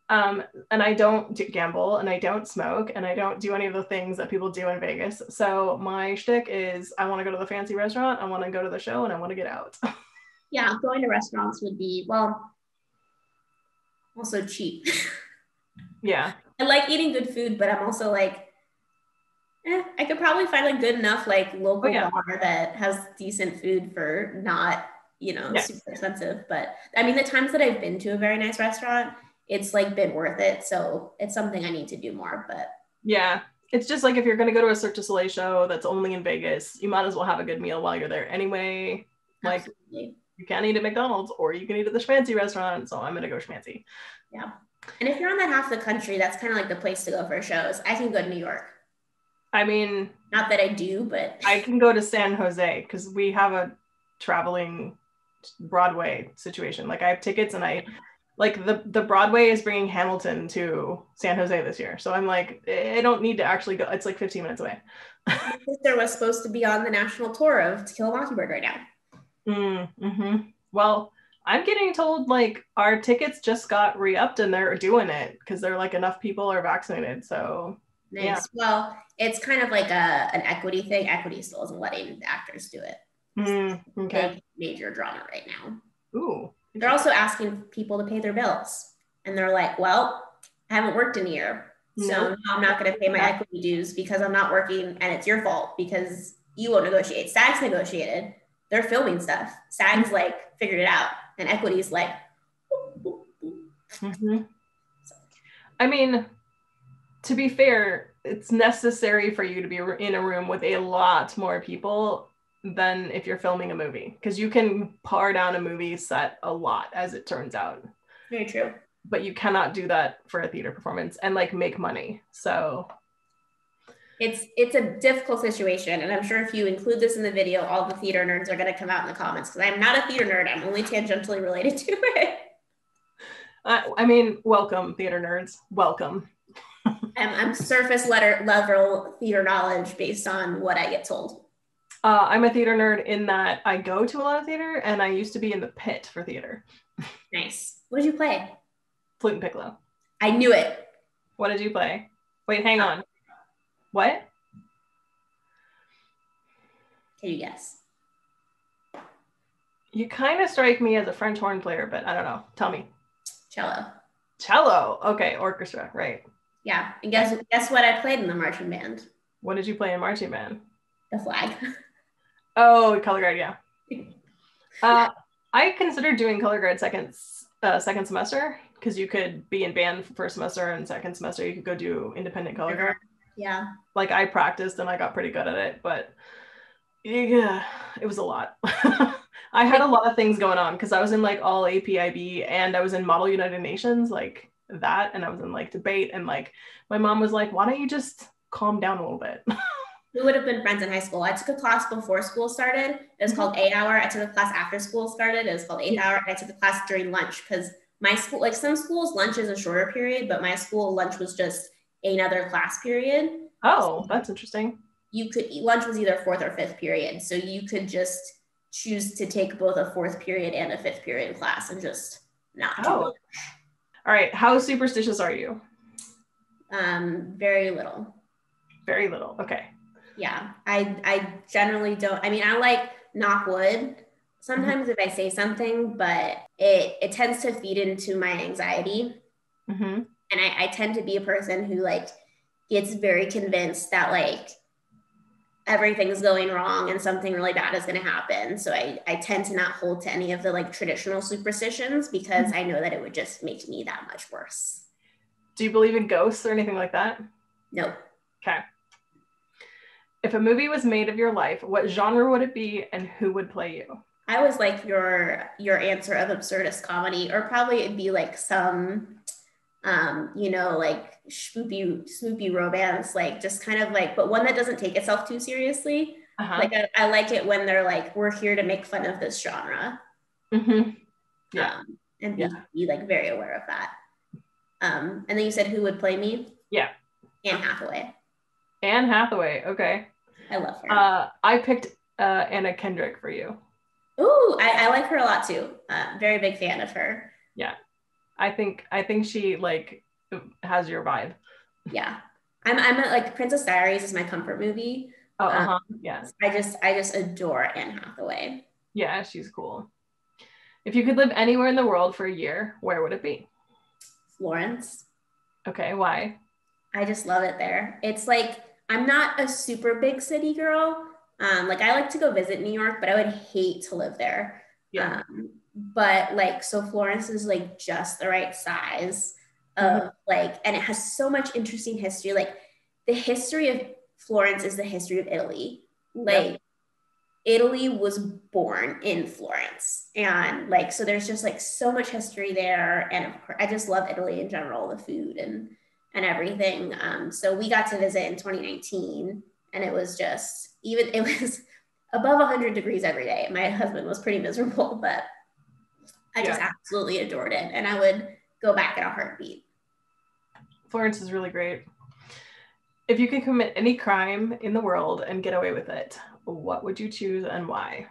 And I don't gamble, and I don't smoke, and I don't do any of the things that people do in Vegas. So my shtick is I want to go to the fancy restaurant, I want to go to the show, and I want to get out. Yeah, going to restaurants would be, well, also cheap. Yeah. I like eating good food, but I'm also like, I could probably find a good enough like Oh, local yeah. bar that has decent food for not, you know, Yes. super expensive. But I mean, the times that I've been to a very nice restaurant, it's like been worth it. So it's something I need to do more. But Yeah. It's just like if you're going to go to a Cirque du Soleil show that's only in Vegas, you might as well have a good meal while you're there anyway. Like, absolutely. you can't eat at McDonald's or you can eat at the schmancy restaurant. So I'm going to go schmancy. Yeah. And if you're on that half the country, that's kind of like the place to go for shows. I can go to New York. I mean, not that I do, but I can go to San Jose because we have a traveling Broadway situation. Like, I have tickets, and I like the Broadway is bringing Hamilton to San Jose this year. So I'm like, I don't need to actually go. It's like 15 minutes away. my sister was supposed to be on the national tour of To Kill a Mockingbird right now. Mm-hmm. Well, I'm getting told like our tickets just got re-upped and they're doing it because they're like enough people are vaccinated. So Nice. yeah. Well, it's kind of like an equity thing. Equity still isn't letting the actors do it. Okay. Big major drama right now. Ooh. They're also asking people to pay their bills. And they're like, well, I haven't worked in a year. So Nope. now I'm not going to pay my equity dues because I'm not working, and it's your fault because you won't negotiate. SAG's negotiated. They're filming stuff. SAG's like figured it out. And equity's like, mm-hmm. I mean, to be fair, it's necessary for you to be in a room with a lot more people than if you're filming a movie, because you can par down a movie set a lot, as it turns out. Very true. But you cannot do that for a theater performance and like make money. So it's a difficult situation, and I'm sure if you include this in the video, all the theater nerds are going to come out in the comments, because I'm not a theater nerd. I'm only tangentially related to it. I mean, welcome, theater nerds. Welcome. I'm surface level theater knowledge based on what I get told. I'm a theater nerd in that I go to a lot of theater, and I used to be in the pit for theater. Nice. What did you play? Flute and piccolo. I knew it. What did you play? Wait, hang on. What? Can you guess? You kind of strike me as a French horn player, but I don't know. Tell me. Cello. Cello. Okay, orchestra, right. Yeah, and guess what I played in the marching band? What did you play in marching band? The flag. Oh, color guard, yeah. I considered doing color guard second semester, because you could be in band first semester, and second semester you could go do independent color guard. Yeah. Like, I practiced and I got pretty good at it, but yeah, it was a lot. I had a lot of things going on because I was in like all APIB, and I was in Model United Nations, like that, and I was in like debate, and like my mom was like, why don't you just calm down a little bit? We would have been friends in high school. I took a class before school started. It was called 8 Hour. I took a class after school started. It was called 8 Hour. And I took a class during lunch, because my school, like some schools, lunch is a shorter period, but my school lunch was just another class period. Oh, that's interesting. You could eat, lunch was either fourth or fifth period. So you could just choose to take both a fourth period and a fifth period class and just not do lunch. All right. How superstitious are you? Very little. Very little. Okay. Yeah, I generally don't. I mean, I like knock wood sometimes if I say something, but it tends to feed into my anxiety. Mm-hmm. And I tend to be a person who like gets very convinced that like everything's going wrong and something really bad is going to happen. So I tend to not hold to any of the like traditional superstitions because I know that it would just make me that much worse. Do you believe in ghosts or anything like that? No. Okay. If a movie was made of your life, what genre would it be and who would play you? I was like your answer of absurdist comedy, or probably it'd be like some like swoopy romance, like just kind of like, but one that doesn't take itself too seriously. Like I like it when they're like, we're here to make fun of this genre. Yeah. And be like very aware of that. And then you said who would play me? Yeah. Anne Hathaway. Anne Hathaway. Okay. I love her. I picked Anna Kendrick for you. Ooh, I like her a lot too. Very big fan of her. Yeah. I think she like has your vibe. Yeah. I'm like Princess Diaries is my comfort movie. Yeah. I just adore Anne Hathaway. Yeah, she's cool. If you could live anywhere in the world for a year, where would it be? Florence. Okay, why? I just love it there. It's like, I'm not a super big city girl. Like I like to go visit New York, but I would hate to live there. Yeah. But like, so Florence is like just the right size of like, and it has so much interesting history. Like the history of Florence is the history of Italy. Like Italy was born in Florence. And like, so there's just like so much history there. And of course, I just love Italy in general, the food and everything. So we got to visit in 2019 and it was just, it was above 100 degrees every day. My husband was pretty miserable, but I just absolutely adored it. And I would go back in a heartbeat. Florence is really great. If you could commit any crime in the world and get away with it, what would you choose and why?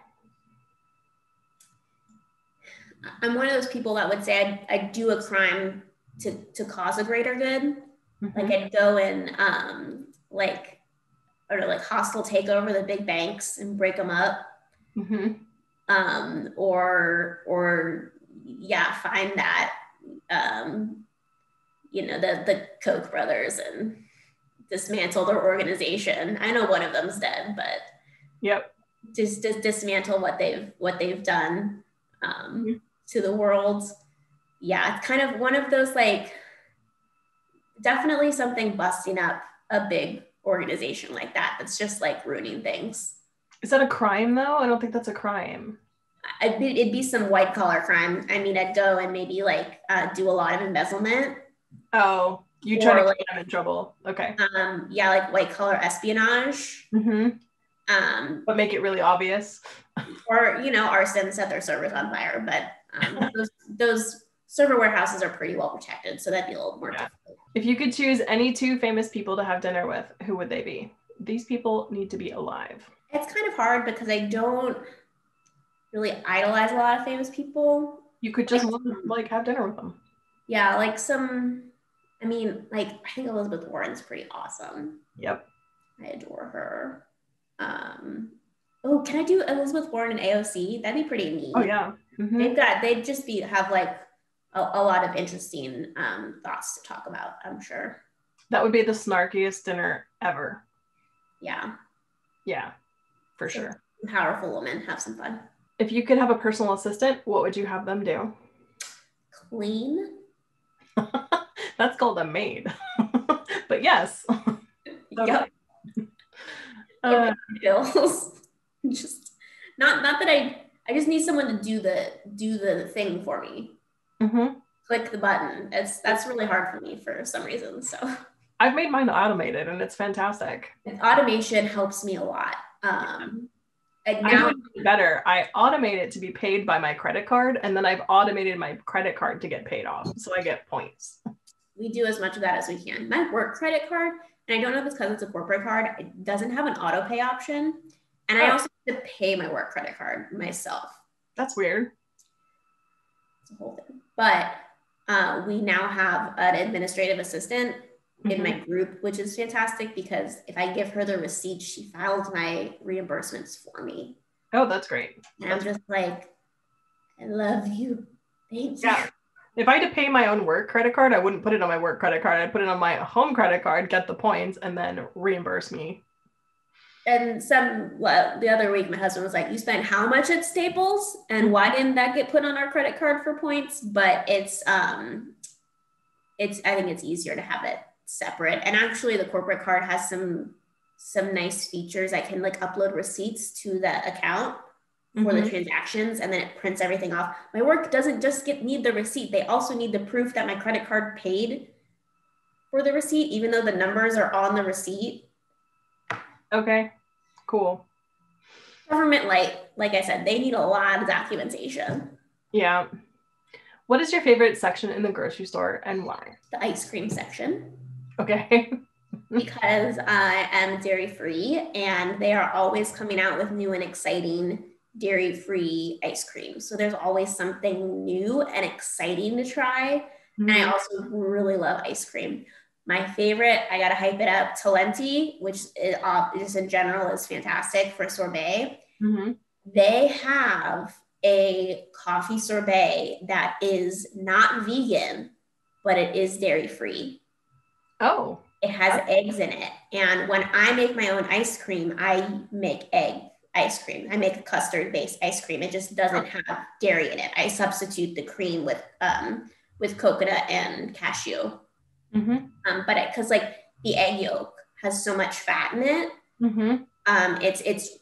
I'm one of those people that would say I'd do a crime to cause a greater good. Like I'd go and hostile take over the big banks and break them up. Find that the Koch brothers and dismantle their organization. I know one of them's dead, but just dismantle what they've done to the world. Yeah, it's kind of one of those like definitely something busting up a big organization like that that's just like ruining things. Is that a crime though? I don't think that's a crime. It'd be some white collar crime. I mean, I'd go and maybe like do a lot of embezzlement. Oh, you try to get them in trouble. Okay. Like white collar espionage. But make it really obvious. Or arson, set their servers on fire. But those server warehouses are pretty well protected, so that'd be a little more difficult. If you could choose any two famous people to have dinner with, who would they be? These people need to be alive. It's kind of hard because I don't really idolize a lot of famous people. You could just like have dinner with them. Yeah, like I think Elizabeth Warren's pretty awesome. Yep. I adore her. Can I do Elizabeth Warren and AOC? That'd be pretty neat. Oh yeah. They'd just have like a lot of interesting thoughts to talk about, I'm sure. That would be the snarkiest dinner ever. Yeah. Yeah, for sure. Powerful woman, have some fun. If you could have a personal assistant, what would you have them do? Clean. That's called a maid. But yes. Yep. Bills. Just not that I just need someone to do the thing for me. Click the button. That's really hard for me for some reason. So I've made mine automated and it's fantastic. And automation helps me a lot. And now it's better. I automate it to be paid by my credit card, and then I've automated my credit card to get paid off, so I get points. We do as much of that as we can. My work credit card, and I don't know if it's because it's a corporate card, it doesn't have an auto pay option. And I also have to pay my work credit card myself. That's weird. It's a whole thing. But we now have an administrative assistant in my group, which is fantastic because if I give her the receipt, she files my reimbursements for me. Oh, that's great. And I'm just like, I love you. Thank you. Yeah. If I had to pay my own work credit card, I wouldn't put it on my work credit card. I'd put it on my home credit card, get the points, and then reimburse me. And the other week, my husband was like, "You spent how much at Staples, and why didn't that get put on our credit card for points?" But I think it's easier to have it separate. And actually, the corporate card has some nice features. I can like upload receipts to the account for the transactions, and then it prints everything off. My work doesn't just need the receipt; they also need the proof that my credit card paid for the receipt, even though the numbers are on the receipt. Okay, cool. Government, like I said, they need a lot of documentation. Yeah. What is your favorite section in the grocery store and why? The ice cream section. Okay. Because I am dairy-free, and they are always coming out with new and exciting dairy-free ice cream. So there's always something new and exciting to try. And I also really love ice cream. My favorite, I gotta hype it up, Talenti, which is, just in general is fantastic for sorbet. They have a coffee sorbet that is not vegan, but it is dairy-free. Oh. It has eggs in it. And when I make my own ice cream, I make egg ice cream. I make a custard-based ice cream. It just doesn't have dairy in it. I substitute the cream with coconut and cashew. But because like the egg yolk has so much fat in it,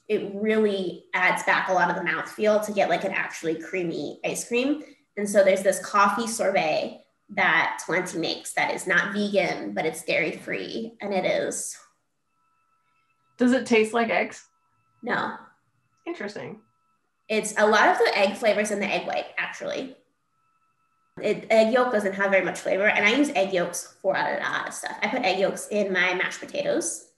it really adds back a lot of the mouthfeel to get like an actually creamy ice cream. And so there's this coffee sorbet that Talenti makes that is not vegan, but it's dairy free, and it is. Does it taste like eggs? No. Interesting. It's a lot of the egg flavors in the egg white, actually. Egg yolk doesn't have very much flavor, and I use egg yolks for a lot of stuff. I put egg yolks in my mashed potatoes.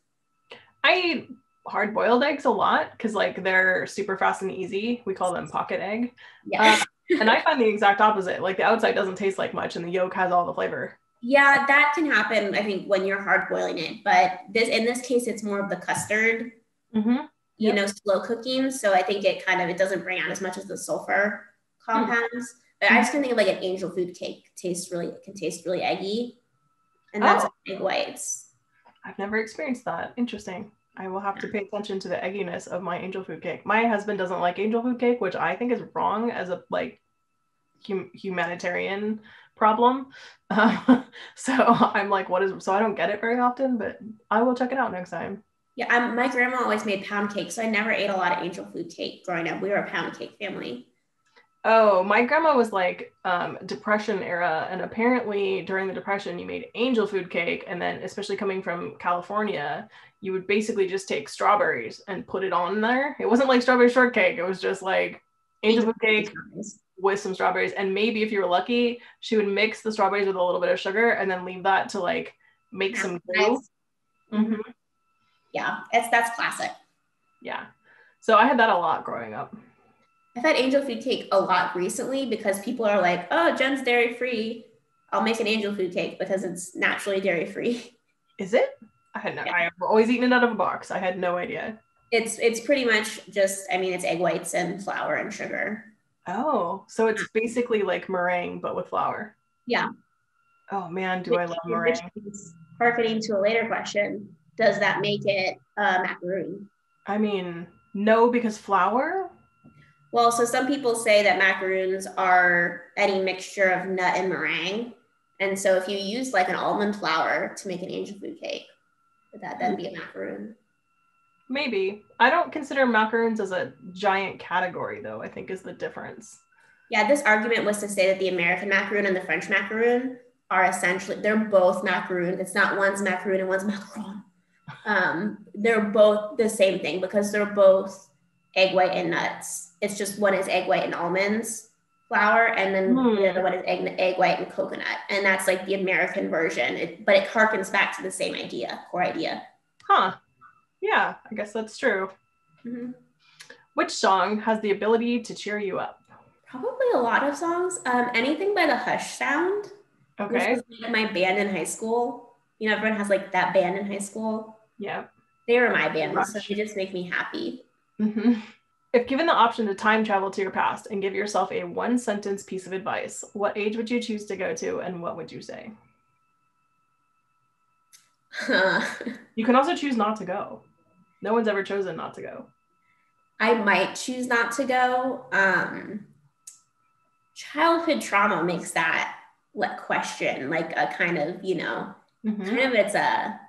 I eat hard-boiled eggs a lot because like they're super fast and easy. We call them pocket egg. Yeah. And I find the exact opposite. Like the outside doesn't taste like much and the yolk has all the flavor. Yeah, that can happen, I think, when you're hard boiling it. But in this case, it's more of the custard, slow cooking. So I think it doesn't bring out as much as the sulfur compounds. But I just can think of like an angel food cake can taste really eggy. And that's egg whites. I've never experienced that. Interesting. I will have to pay attention to the egginess of my angel food cake. My husband doesn't like angel food cake, which I think is wrong as a like humanitarian problem. So I'm like, so I don't get it very often, but I will check it out next time. Yeah, my grandma always made pound cake, so I never ate a lot of angel food cake growing up. We were a pound cake family. Oh, my grandma was like Depression era, and apparently during the Depression you made angel food cake, and then especially coming from California, you would basically just take strawberries and put it on there. It wasn't like strawberry shortcake, it was just like angel food cake with some strawberries, and maybe if you were lucky, she would mix the strawberries with a little bit of sugar and then leave that to like make some glue. Yeah, that's classic. Yeah, so I had that a lot growing up. I've had angel food cake a lot recently because people are like, "Oh, Jen's dairy free. I'll make an angel food cake because it's naturally dairy free." Is it? I've always eaten it out of a box. I had no idea. It's pretty much just, it's egg whites and flour and sugar. Oh, so it's basically like meringue, but with flour. Yeah. Oh man, do I love meringue. Harkening to a later question, does that make it macaroon? I mean, no, because flour? Well, so some people say that macaroons are any mixture of nut and meringue. And so if you use like an almond flour to make an angel food cake, would that then be a macaroon? Maybe. I don't consider macaroons as a giant category, though, I think is the difference. Yeah, this argument was to say that the American macaroon and the French macaroon are essentially, they're both macaroon. It's not one's macaroon and one's macaron. They're both the same thing because they're both egg white and nuts. It's just one is egg white and almonds flour, and then the other one is egg white and coconut. And that's like the American version, but it harkens back to the same core idea. Huh. Yeah, I guess that's true. Which song has the ability to cheer you up? Probably a lot of songs. Anything by the Hush Sound. Okay. Which was like my band in high school. Everyone has like that band in high school. Yeah. They were my band, so they just make me happy. If given the option to time travel to your past and give yourself a one-sentence piece of advice, what age would you choose to go to, and what would you say? You can also choose not to go. No one's ever chosen not to go. I might choose not to go. Childhood trauma makes that question like a kind of, kind of it's a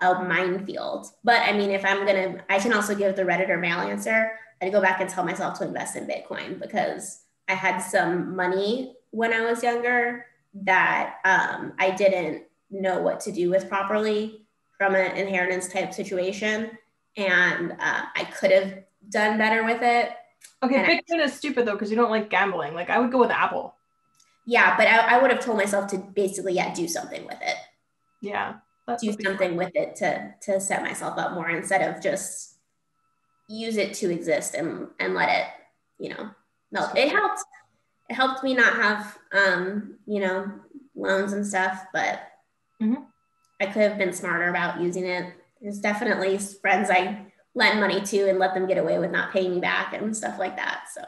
minefield. But I mean, I can also give the Reddit or mail answer. I'd go back and tell myself to invest in Bitcoin because I had some money when I was younger that I didn't know what to do with properly from an inheritance type situation. And I could have done better with it. Okay, Bitcoin is stupid though, because you don't like gambling. Like I would go with Apple. Yeah, but I would have told myself to basically, do something with it. Yeah. Do something with it to set myself up more instead of just use it to exist and let it, melt. It helped me not have, loans and stuff, but I could have been smarter about using it. There's definitely friends I lend money to and let them get away with not paying me back and stuff like that. So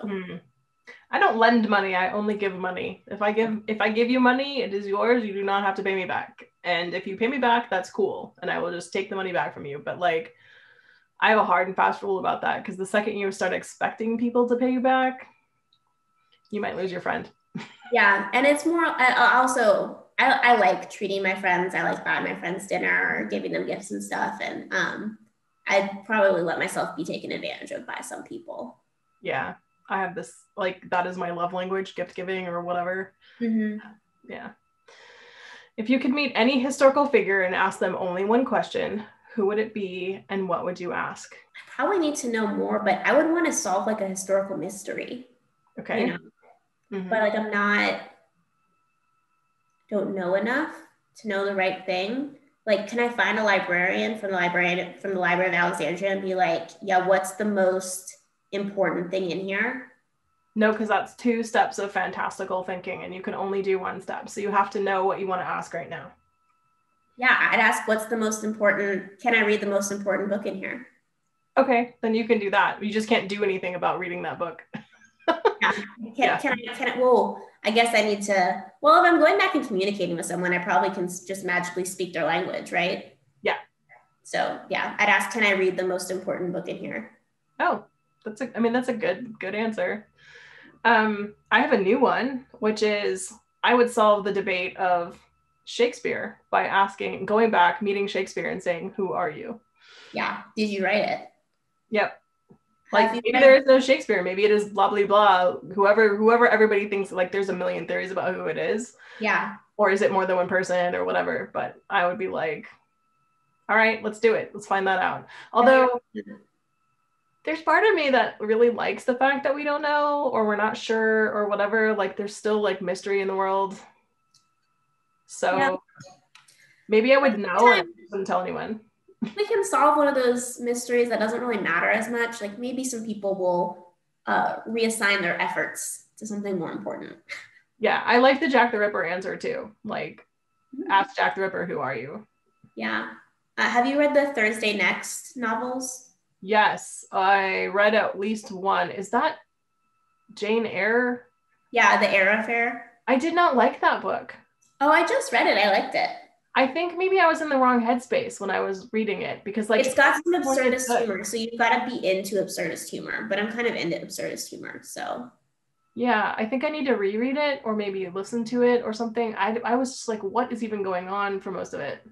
I don't lend money. I only give money. If I give you money, it is yours. You do not have to pay me back. And if you pay me back, that's cool. And I will just take the money back from you. But like, I have a hard and fast rule about that because the second you start expecting people to pay you back, you might lose your friend. Yeah. And it's more, I like treating my friends. I like buying my friends dinner or giving them gifts and stuff. And I'd probably let myself be taken advantage of by some people. Yeah. I have this, like, that is my love language, gift giving or whatever. Yeah. If you could meet any historical figure and ask them only one question, who would it be and what would you ask? I probably need to know more, but I would want to solve like a historical mystery. Okay. But like don't know enough to know the right thing. Like, can I find a librarian from the Library of Alexandria and be like, yeah, what's the most important thing in here? No, because that's 2 steps of fantastical thinking and you can only do 1 step. So you have to know what you want to ask right now. Yeah, I'd ask what's the most important, can I read the most important book in here? Okay, then you can do that. You just can't do anything about reading that book. Can I, well, I guess I need to, well, if I'm going back and communicating with someone, I probably can just magically speak their language, right? Yeah. So yeah, I'd ask, can I read the most important book in here? Oh, that's a good answer. I have a new one, which is I would solve the debate of Shakespeare by going back, meeting Shakespeare and saying, who are you? Yeah. Did you write it? Yep. Like maybe there is no Shakespeare. Maybe it is blah, blah, blah. Whoever everybody thinks, like there's a million theories about who it is. Yeah. Or is it more than one person or whatever? But I would be like, all right, let's do it. Let's find that out. Although there's part of me that really likes the fact that we don't know or we're not sure or whatever. Like there's still like mystery in the world. So maybe I would know and I wouldn't tell anyone. We can solve one of those mysteries that doesn't really matter as much. Like maybe some people will reassign their efforts to something more important. Yeah, I like the Jack the Ripper answer too. Like, ask Jack the Ripper, who are you? Yeah. Have you read the Thursday Next novels? Yes, I read at least one. Is that Jane Eyre? Yeah, The Eyre Affair. I did not like that book. Oh, I just read it. I liked it. I think maybe I was in the wrong headspace when I was reading it because like it's got some absurdist humor, so you've got to be into absurdist humor, but I'm kind of into absurdist humor, so. Yeah, I think I need to reread it or maybe listen to it or something. I was just like, what is even going on for most of it?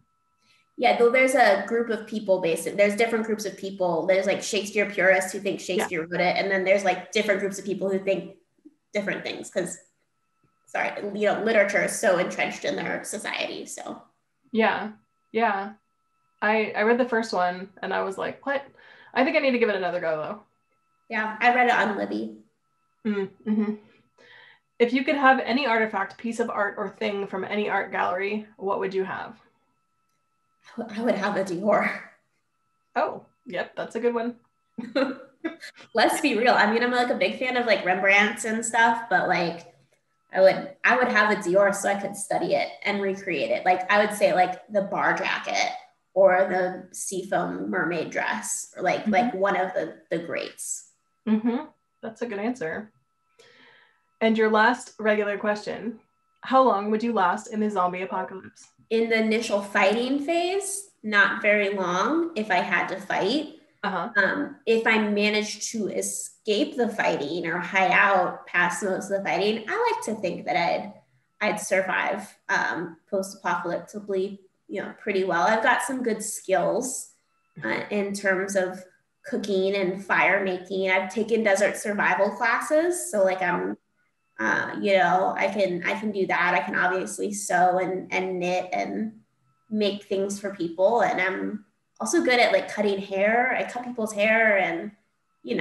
Yeah, though there's a group of people there's different groups of people. There's like Shakespeare purists who think Shakespeare wrote it, and then there's like different groups of people who think different things because, literature is so entrenched in their society, so. Yeah. I read the first one and I was like, what? I think I need to give it another go though. Yeah, I read it on Libby. Mm-hmm. If you could have any artifact, piece of art, or thing from any art gallery, what would you have? I would have a Dior. Oh, yep, that's a good one. Let's be real. I mean, I'm like a big fan of like Rembrandt's and stuff, but like I would have a Dior so I could study it and recreate it. Like I would say like the bar jacket or the seafoam mermaid dress or like one of the greats. That's a good answer. And your last regular question, how long would you last in the zombie apocalypse? In the initial fighting phase, not very long if I had to fight. If I manage to escape the fighting or hide out past most of the fighting, I like to think that I'd survive post-apocalyptically, pretty well. I've got some good skills in terms of cooking and fire making. I've taken desert survival classes, so like I'm, I can do that. I can obviously sew and knit and make things for people, and I'm also good at like cutting hair. I cut people's hair, and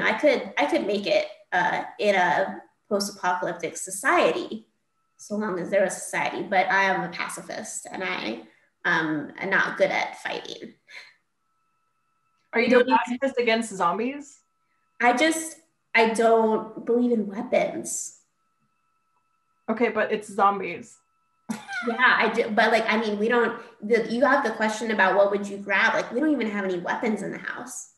I could make it in a post-apocalyptic society, so long as there was society. But I am a pacifist, and I am not good at fighting. Are you a pacifist against zombies? I don't believe in weapons. Okay, but it's zombies. Yeah, I do. But like, I mean, you have the question about what would you grab? Like, we don't even have any weapons in the house.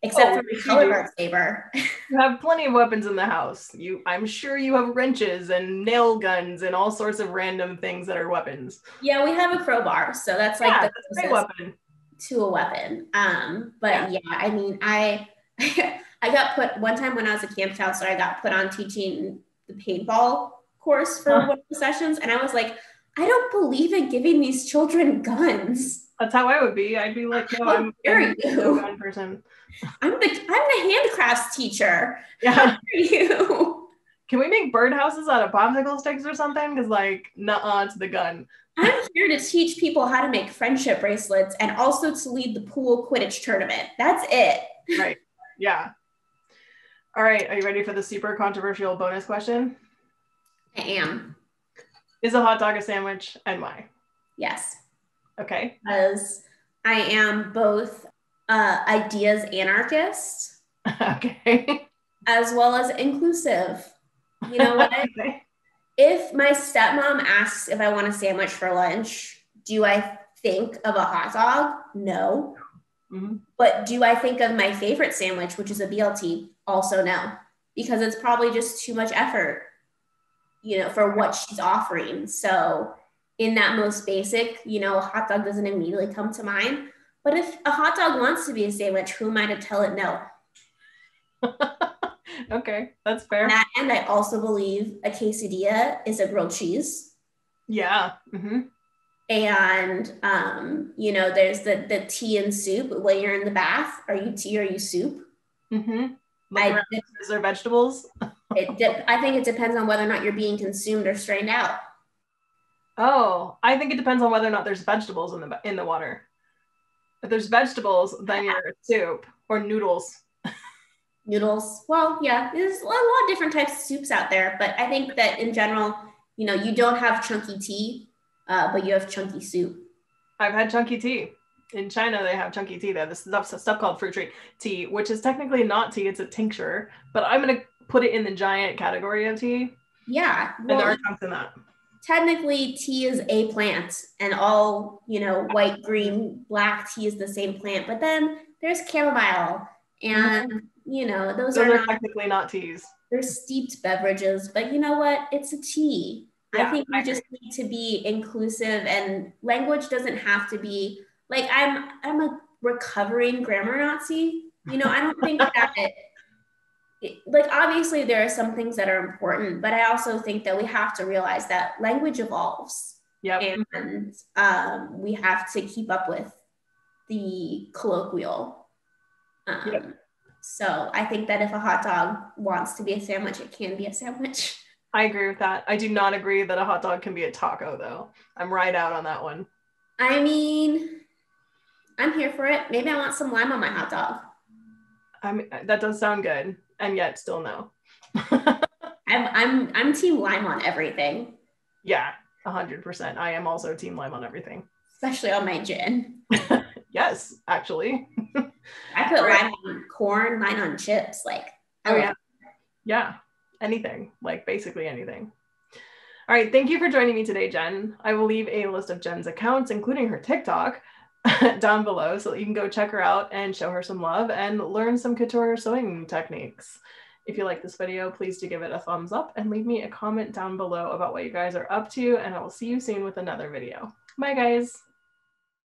Except for my color guard saber. You have plenty of weapons in the house. I'm sure you have wrenches and nail guns and all sorts of random things that are weapons. Yeah, we have a crowbar, so that's like the closest weapon to a weapon. But yeah, I mean, I got put one time when I was a camp counselor. I got put on teaching the paintball course for one of the sessions, and I was like, I don't believe in giving these children guns. That's how I would be. I'd be like, no, I'm a gun person. I'm the handcrafts teacher. Yeah. How are you? Can we make birdhouses out of popsicle sticks or something? Because like, nuh-uh, it's the gun. I'm here to teach people how to make friendship bracelets and also to lead the pool Quidditch tournament. That's it. Right. Yeah. All right. Are you ready for the super controversial bonus question? I am. Is a hot dog a sandwich, and why? Yes. Okay. Because I am both ideas anarchist, okay, as well as inclusive. You know what? Okay. If my stepmom asks if I want a sandwich for lunch, do I think of a hot dog? No. Mm-hmm. But do I think of my favorite sandwich, which is a BLT? Also no, because it's probably just too much effort, for what she's offering. So in that most basic, a hot dog doesn't immediately come to mind. But if a hot dog wants to be a sandwich, who am I to tell it no? Okay, that's fair. And I also believe a quesadilla is a grilled cheese. Yeah. Mm-hmm. And, there's the tea and soup. When you're in the bath, are you tea or are you soup? Mm-hmm. Is there vegetables? I think it depends on whether or not you're being consumed or strained out. Oh, I think it depends on whether or not there's vegetables in the water. If there's vegetables, then you're soup or noodles. Noodles. Well, yeah, there's a lot of different types of soups out there, but I think that in general, you don't have chunky tea, but you have chunky soup. I've had chunky tea. In China, they have chunky tea. They have this stuff called fruit tree tea, which is technically not tea, it's a tincture, but I'm going to put it in the giant category of tea. Yeah. Well, and there are chunks in that. Technically, tea is a plant, and all, white, green, black tea is the same plant, but then there's chamomile, and, those are technically not teas. They're steeped beverages, but you know what? It's a tea. Yeah, I think we just need to be inclusive, and language doesn't have to be, like, I'm a recovering grammar Nazi. I don't think that like, obviously there are some things that are important, but I also think that we have to realize that language evolves. Yep. And we have to keep up with the colloquial. Yep. So I think that if a hot dog wants to be a sandwich, it can be a sandwich. I agree with that. I do not agree that a hot dog can be a taco, though. I'm right out on that one. I mean, I'm here for it. Maybe I want some lime on my hot dog. That does sound good, and yet still no. I'm team lime on everything. Yeah, 100%. I am also team lime on everything, especially on my gin. Yes, actually. I put lime on corn, lime on chips. Like, yeah, anything, like basically anything. All right, thank you for joining me today, Jenn. I will leave a list of Jenn's accounts, including her TikTok, down below so that you can go check her out and show her some love and learn some couture sewing techniques. If you like this video, please do give it a thumbs up and leave me a comment down below about what you guys are up to, and I will see you soon with another video. Bye, guys.